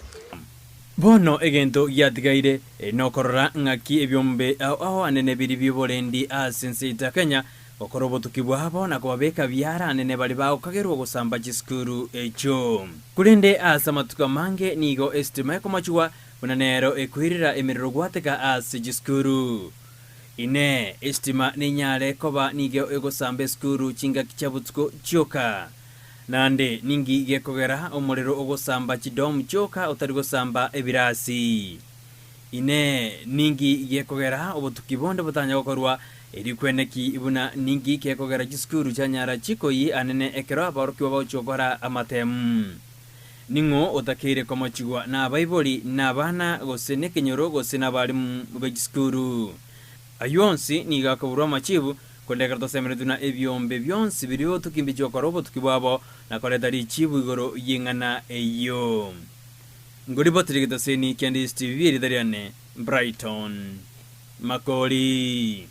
bono egento giatigaire nokorora ng'aki ebyombe ao anene biri byoborendi asenseita Kenya okoro obotuki bwabo na kubabeka byara anene bali bagokagerwa gusamba chisukuru echo kulende asa amatuka mange nigo estima ekomachuwa bunanero ekwirira emiriro gwateka ase chisukuru ine estima ninyare koba nige egosamba esukuru chinga kichabutuko chioka nande ningi gekogera omuliro ogosamba chidomu choka utari gosamba ebirasi ine ningi gekogera obutuki bonde butanya gokorwa eri kweneki ibuna ningi gekogera chisukuru chanyara chikoyi anene ekero abaroki babachokora amatemu ningo otakire komachigwa na baiboli na bana gosene kenyoro gosena bali mu chisukuru ayonsi niga kaburwa machibu kondeka tosemeretuna ebyombe byonsi biriho tukimbichwa kwa robo tukibwabo na koletari chibu igoro yingana eyo ngoribo tirigitoseni Candice TV eridariane Brighton Makori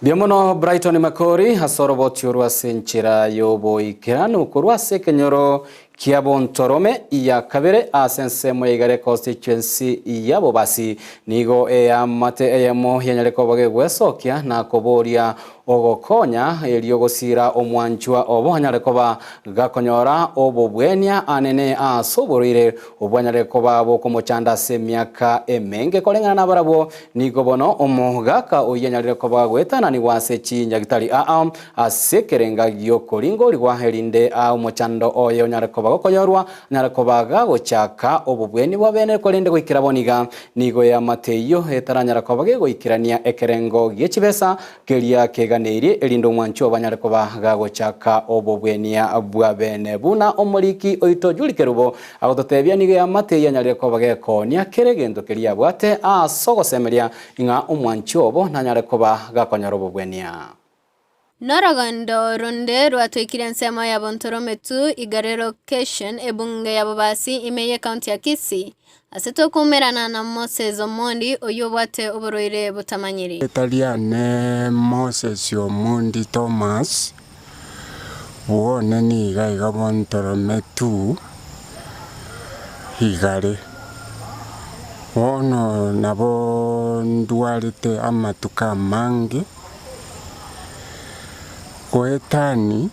Biamono Brighton Makori hasorobo tiorwa senchira yobo ikirano korwa sekenyoro Kiabon Torome ya kabere asense moigare constituency yabo basi nigo amate eyamo yanyareko bage gwesokia na koboria ogokonya eliogosira omwanchwa obonyareko ba gakonyora obobwenia anene asoborire obonyareko babo komochanda se myaka emenge kolengana na barabo nigo bono omogaka oyanyareko ba gwetana ni wase chinya gitari asekerenga gyokoringo ligwa herinde omochando oyo nyareko bagokonyorwa nyareko baga gochaka obobweni bwabene kolinde gwikira boniga nigo ya mateyo etaranyareko bage goikirania ekerengo giechibesa kelia keganeri elindo mwancho banyareko baga gochaka obobwenia bwabene buna omoliki oito julikerubo agototebya nigo ya mateyo nyareko bage konia keregendo kelia bwate asogosemeria inga omwancho obo nanyareko baga konyoro obobwenia Norogondo runde rwatwikire nsemo ya Bontorometu igare location ebunge ya Bobasi imeye county ya Kisii aseto kumerana na Moses Omondi oyobwate oboroire butamanyiri Italiane Moses Omondi Thomas wone ni igaiga Bontorometu igare wono nabo ndwarite amatuka mange Koetani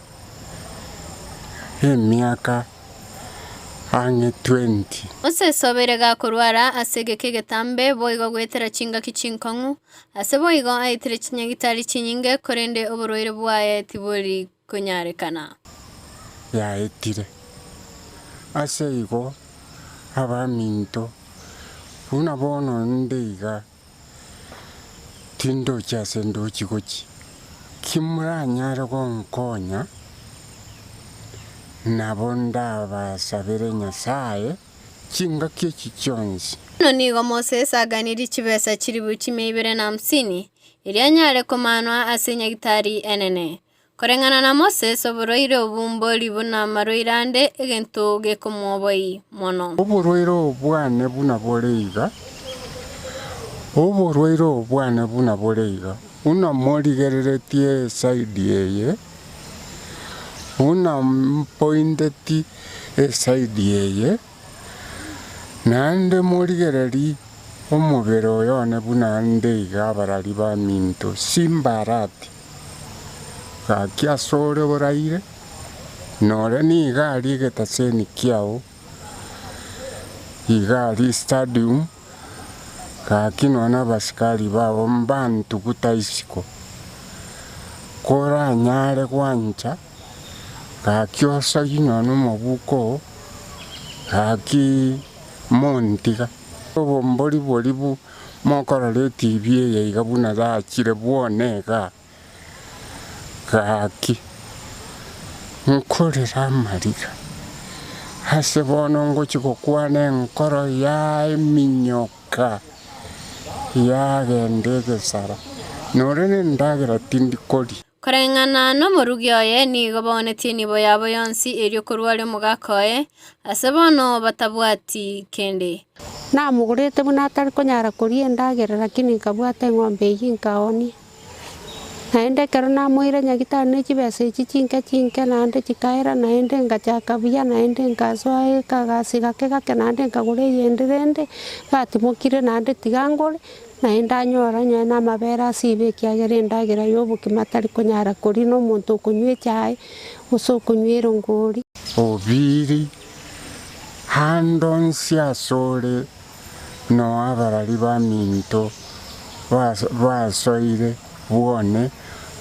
miaka ange 20 Ose sobere ga kurwara asege kegetambe boigo gwetera chinga kichinkongu ase boigo aitere chinyagitari chinyinge korende oboroire bwaye tibori konyarekana ya etire ase igo abaminto una bono ndeiga tindo chasendo chikochi kimura nyara gonkonya nabonda basabire Nyasaye chinga kichi chonzi nigo Moses aganiri chibesa chiribu chimebere na 50 irianyare komanwa asenya gitari enene korengana na Moses oboroire obumboli buna maroirande egento gekomoboi mono oboroire obwane buna boreiga oboroire obwane buna boreiga una morigereretie side yeye una pointeti side yeye nande morigereri omubero yone buna ndeiga barari ba minto simbarati kakia sore boraire nore ni igari getaseni kiao igari stadium kakinona basikari babo mbantu kutaisiko kora nyare kwancha kakiosa yinono mobuko kaki montiga obombori boribu mokorore TV ye igabuna za chire bwoneka kaki nkorera mariga hase bono ngochiko kwane nkoro ya minyoka ya gendege sara norene ndagira tindikori korengana no murugyoye nigo bonetie nibo yabo yonsi erio kurware mugakoye asebono batabwati kende na mugurete buna atari konyara kurie ndagira lakini kabwate ng'ombe yinkaoni naende kero namoire nyagitari ne chibesa ichi chinke naende chikaera naende ngachaka buya naende ngasoa kagasi gake naende nkagure yende rende batimokire naende tigangore naende anyora nyana amabera asibe kiagere ndagira yobuki matari kunyara kuri no muntu kunywe chai uso kunywera ngori obiri handonsi asore no abarari baminto basoire buone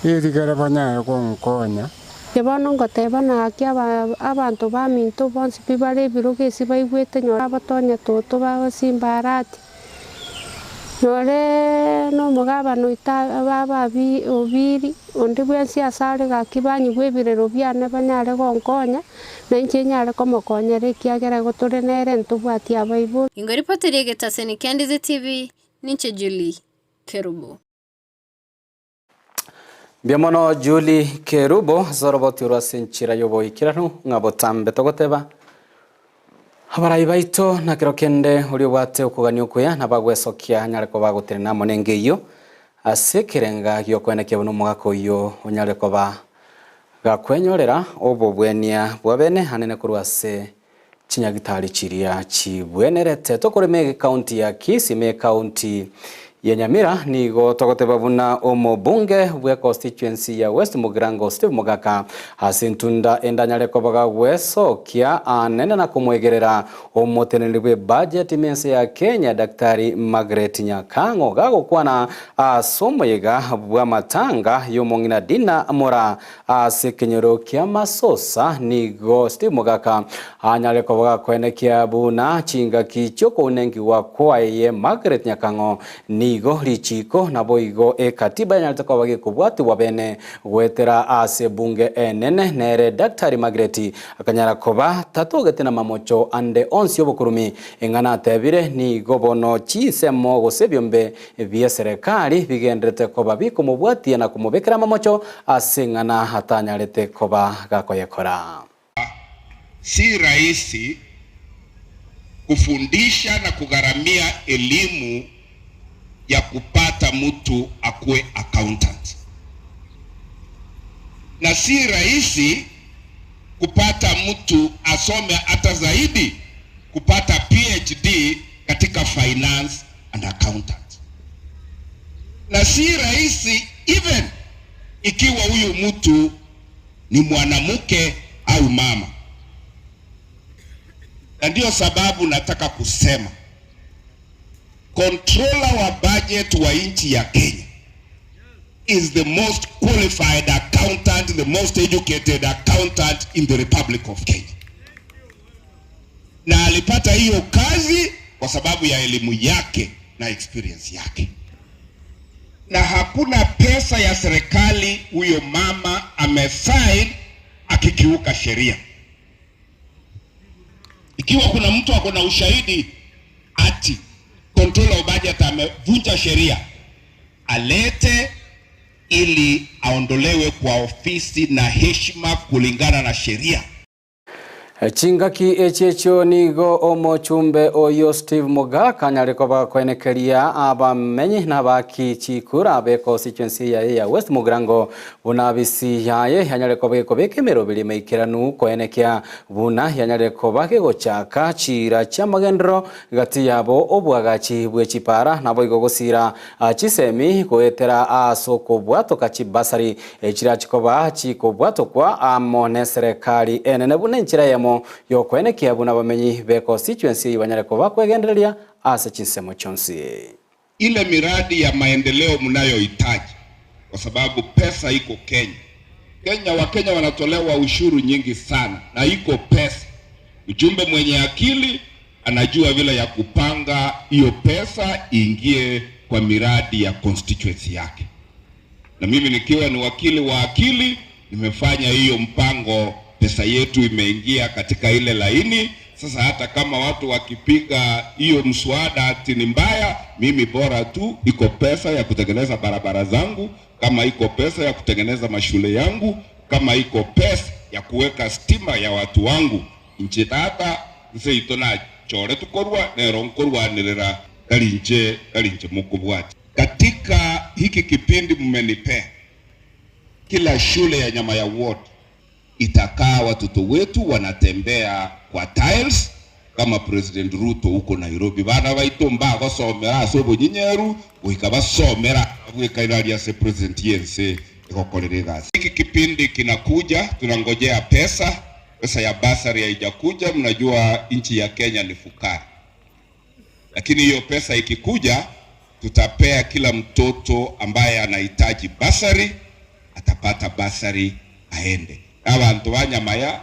irigere banyaye konkonya Bono ngoteba naki abantu baminto bonsi bibare birugesi baigwete nyora batonya toto basimbarati nore no mugabano bababi obiri onde bwensi asare gakibanyi gwebirero byane banyare konkonya na inche nyare komokonyere kiagera gotore nere ntubwati abaibul Ingo ripoti yegetaseni Kendize TV ninche Julie Kerubo Biamono Julie Kerubo zoroboti urasenchira yobo ikiranu ngabotambe togoteba Habarai baito na kirokende uri wate ukugani ukuya nabagwesokia nyare ko bagutire namo nengeyo asekerenga gyo kwene kebunu mugako yo unyare ko ba gakwenyorera obo bwenia bwabene hanene kurwase chinyagitari chiria chibwenerete tokoreme county ya Kisii county ya Nyamira nigo togoteba buna omobunge bwe constituency ya West Mugirango Steve Mugaka asintunda endanyare ko baga weso kia anene na kumwegerera omotenene bwe budget imense ya Kenya Daktari Margaret Nyakango gago kwana asomoyega bwa matanga yomongina dina mora asekenyero kia masosa nigo Steve Mugaka anyare ko baga kwenekia buna chinga kichoko unengi wa kwaye Margaret Nyakango nigo lichiko na boigo katiba nyalta kwa wage kubwati wabene wetera ase bunge enene nere Daktari Margaret akanyara koba tatogete na mamocho ande onsi yobokurumi engana tebire ni gobono chisemo gosebyombe bya serikali bigendrete koba biko mubwati na kumubekera mamocho asengana hatanyalete koba gakoyekora. Si rahisi kufundisha na kugharamia elimu ya kupata mtu akue accountant, na si rahisi kupata mtu asome hata zaidi kupata PhD katika finance and accountant, na si rahisi even ikiwa huyu mtu ni mwanamke au mama. Na ndio sababu nataka kusema controller wa budget wa nchi ya Kenya is the most qualified accountant, the most educated accountant in the Republic of Kenya. Na alipata hiyo kazi kwa sababu ya elimu yake na experience yake. Na hakuna pesa ya serikali huyo mama amesign akikiuka sheria. Ikiwa kuna mtu ako na ushahidi ati controller of budget amevunja sheria, alete ili aondolewe kwa ofisi na heshima kulingana na sheria. Chingaki echecho nigo omochumbe oyo Steve Mugaka nyareko bakwenekeria abamenyi nabaki chikura be constituency ya West Mugirango bunabisi yaye yanyareko beko bekemero bili meikiranu kwenekea buna yanyareko bake gochaka chira chamagendro gati yabo obwagachi bwechipara nabo igogosira chisemi koetera asoko bwato kachibasari echira chikoba chikobwato kwa amone serikali enene bunenchira yamo yokwene kiabu na bamenyi be constituency banyareko bakwegendereria ase chinsemo chonsi. Ile miradi ya maendeleo mnayohitaji, kwa sababu pesa iko Kenya. Wakenya wanatolewa ushuru nyingi sana na iko pesa. Mjumbe mwenye akili anajua vile ya kupanga hiyo pesa ingie kwa miradi ya constituency yake. Na mimi nikiwa ni wakili wa akili nimefanya hiyo mpango. Pesa yetu imeingia katika ile laini. Sasa hata kama watu wakipiga hiyo mswada ati ni mbaya, mimi bora tu iko pesa ya kutengeneza barabara zangu, kama iko pesa ya kutengeneza mashule yangu, kama iko pesa ya kuweka stima ya watu wangu. Nchi tata nse itona chore tukorwa nero nkorwa nirera kalinje mukubwati. Katika hiki kipindi mmenipea kila shule ya Nyamaya Ward itakaa watoto wetu wanatembea kwa tiles kama President Ruto huko Nairobi. Bana baito mbago somera sobo nyinyeru uikaba somera uikairaria se president yense ikokorerega. Hiki kipindi kinakuja, tunangojea pesa ya basari haijakuja. Mnajua nchi ya Kenya ni fukara, lakini hiyo pesa ikikuja, tutapea kila mtoto ambaye anahitaji basari, atapata basari aende. Abantu ba Nyamaya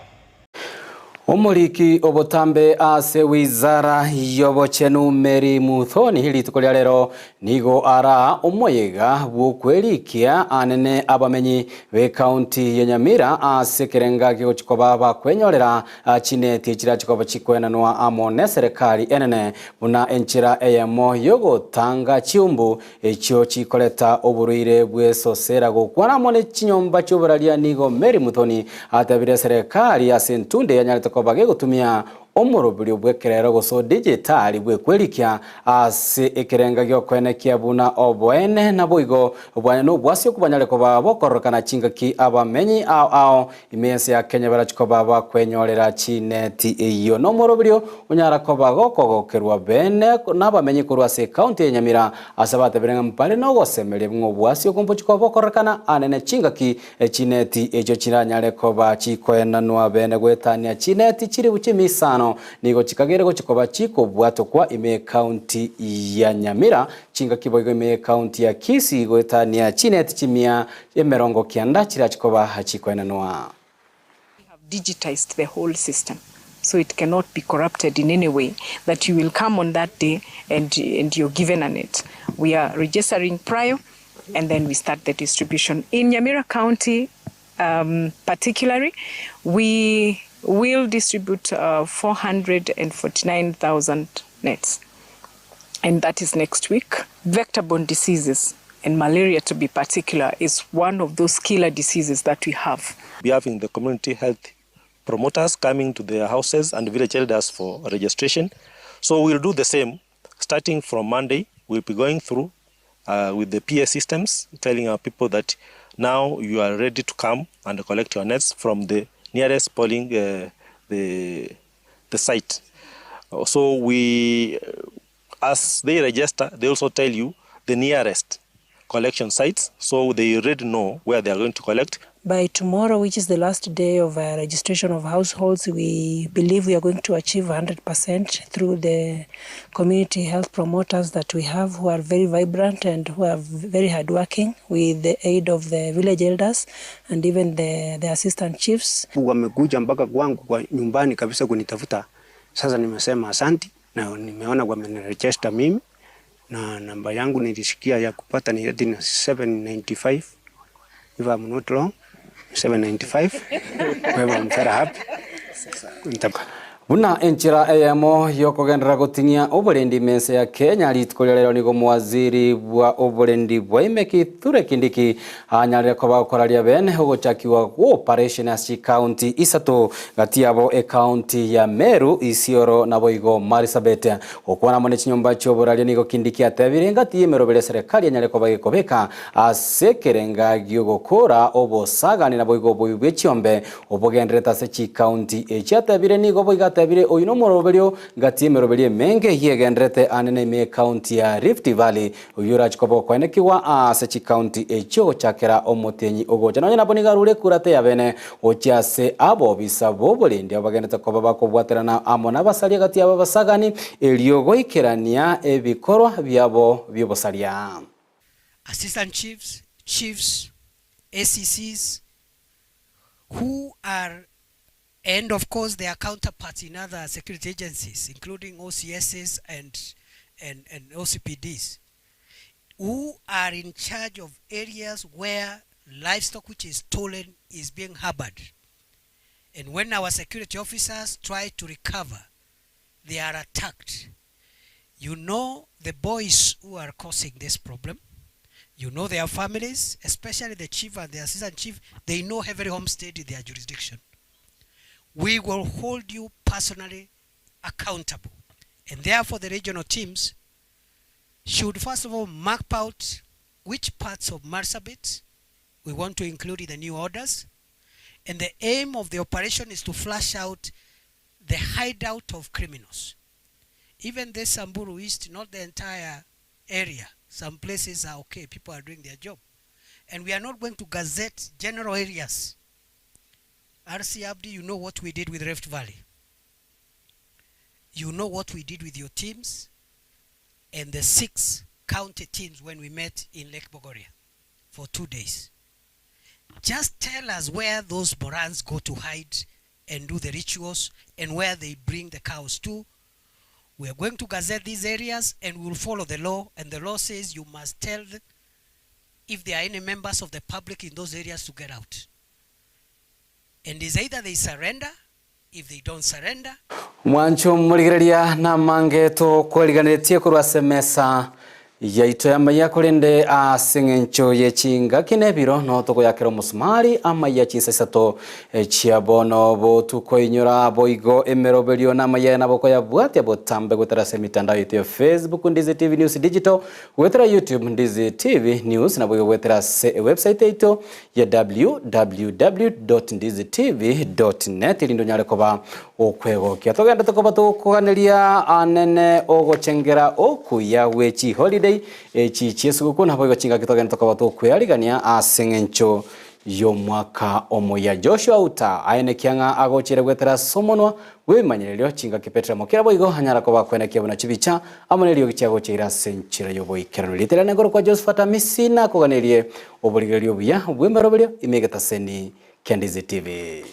Omuliki obotambe ase wizara yobochenu Mary Muthoni hili tukolia lero nigo ara omoyega bwokwerikia anene abamenyi be county ya Nyamira ase kerenga gyo chikoba bakwenyorera chineti chira chikoba chikwenanwa amone serikali enene buna enchira eyamo yogotanga chiumbu ekyo chikoleta oburuire bwesosera gokwana mone chinyomba chobaralia nigo Mary Muthoni atabire serikali ase ntunde ya Nyarita bage gutumia omurubiri bwekerero goso digital bwekwerikia ase ekerenga gyo kwenekia buna obwene na boigo obwane no bwasyo kubanyale ko babo korokana chingaki abamenyi ao imense ya Kenya barachiko baba kwenyorera chineti iyo no murubiri unyara ko bago kogokerwa bene nabamenyi kurwa se county ya Nyamira asabate birenga mpale no gosemere bwo bwasyo kumbuchiko bokorokana anene chingaki chineti ejo chiranyale ko ba chikwena no bene gwetania chineti chiri buchimisano nigo chikagere go chikoba chiko bwato kwa ime county ya Nyamira chinga kibogo ime county ya Kisii gwetania chineti chimia emerongo kianda chira chikoba hachikwena noa. Digitized the whole system, so it cannot be corrupted in any way, that you will come on that day and you're given a net. We are registering prior and then we start the distribution. In Nyamira County particularly, we will distribute 449,000 nets, and that is next week. Vector-borne diseases and malaria, to be particular, is one of those killer diseases that we have. We have in the community health promoters coming to their houses and village elders for registration. So we'll do the same. Starting from Monday, we'll be going through with the PA systems, telling our people that now you are ready to come and collect your nets from the nearest polling the site. So we, as they register, they also tell you the nearest collection sites, so they already know where they are going to collect. By tomorrow, which is the last day of registration of households, we believe we are going to achieve 100% through the community health promoters that we have, who are very vibrant and who are very hardworking, with the aid of the village elders and even the assistant chiefs. Wamekuja mpaka kwangu kwa nyumbani kabisa kunitafuta. Sasa nimesema asanti na nimeona wameniregister mimi, na namba yangu nilisikia ya kupata ni 795, if I'm not wrong, 795. I'm very happy. Buna enchira eyamo yokogendera gutingia oburendi mense ya Kenya litkolelero nigo mwaziri bwa oburendi bwa imeki Kithure Kindiki anyarire ko bakoraria bene ogochakiwa ku operation as county isato gati abo county ya Meru, Isiolo na Boigo, Marsabit okwana mone chinyomba cyo buraria nigo Kindiki atebire ngati yemerobere serikali anyarire ko bagikobeka asekerenga gyogokora obosagani na Boigo boyubwe chiombe obogendere tase county echatabire nigo boiga tabire oyino moroberio ngati meroberie menge yegendrete anene me county ya Rift Valley oyura chikobo kwanekiwa ase county echo chakera omutenyi ogoja nanya naboniga rure kurate yabene ochiase abo bisabo bolendi abagendete ko babakobwaterana amona basalia gati aba basagani eliogo ikerania ebikorwa byabo byobosalia. Assistant chiefs, ACCs, who are, and of course their counterparts in other security agencies, including OCSs and OCPDs, who are in charge of areas where livestock which is stolen is being harbored. And when our security officers try to recover, they are attacked. You know the boys who are causing this problem. You know their families, especially the chief and the assistant chief. They know every homestead in their jurisdiction. We will hold you personally accountable. And therefore the regional teams should first of all map out which parts of Marsabit, we want to include in the new orders. And the aim of the operation is to flush out the hideout of criminals. Even this Samburu East, not the entire area. Some places are okay, people are doing their job. And we are not going to gazette general areas. RC Abdi, you know what we did with Rift Valley. You know what we did with your teams and the 6 county teams when we met in Lake Bogoria for 2 days. Just tell us where those Borans go to hide and do the rituals and where they bring the cows to. We are going to gazette these areas and we will follow the law, and the law says you must tell them if there are any members of the public in those areas to get out. And it's either they surrender, if they don't surrender. Mwancho muligereria na mange to kweliganitie kurwa semesa yaito ya maya kurinde asingencho yechinga kinebiro no toko yakero musmari ama yachisa sato chiabono bo tukoinyora boigo emeroberio na maya na boko ya bwati abotambe gutara semitandao ya Facebook Ndizi TV News Digital, wetera YouTube Ndizi TV News na boigo wetera website ito ya www.ndizitv.net ilindo nyale koba okwego kia togenda tokoba tukuganiria anene ogochengera okuya wechi holiday echi chiesuguku na boigo chinga kitogenda tokoba tukwyarigania asengencho yo mwaka omoya Joshua Uta aene kianga agochire gwetera somonwa wimanyerero chinga kipetra mokera boigo hanyara koba kwena kiabona chibicha amonerio gichago chira senchira yo boikera litera negoro kwa Josephat Misina koganerie oboligerio buya bwembaroberio imegeta seni Kendizi TV.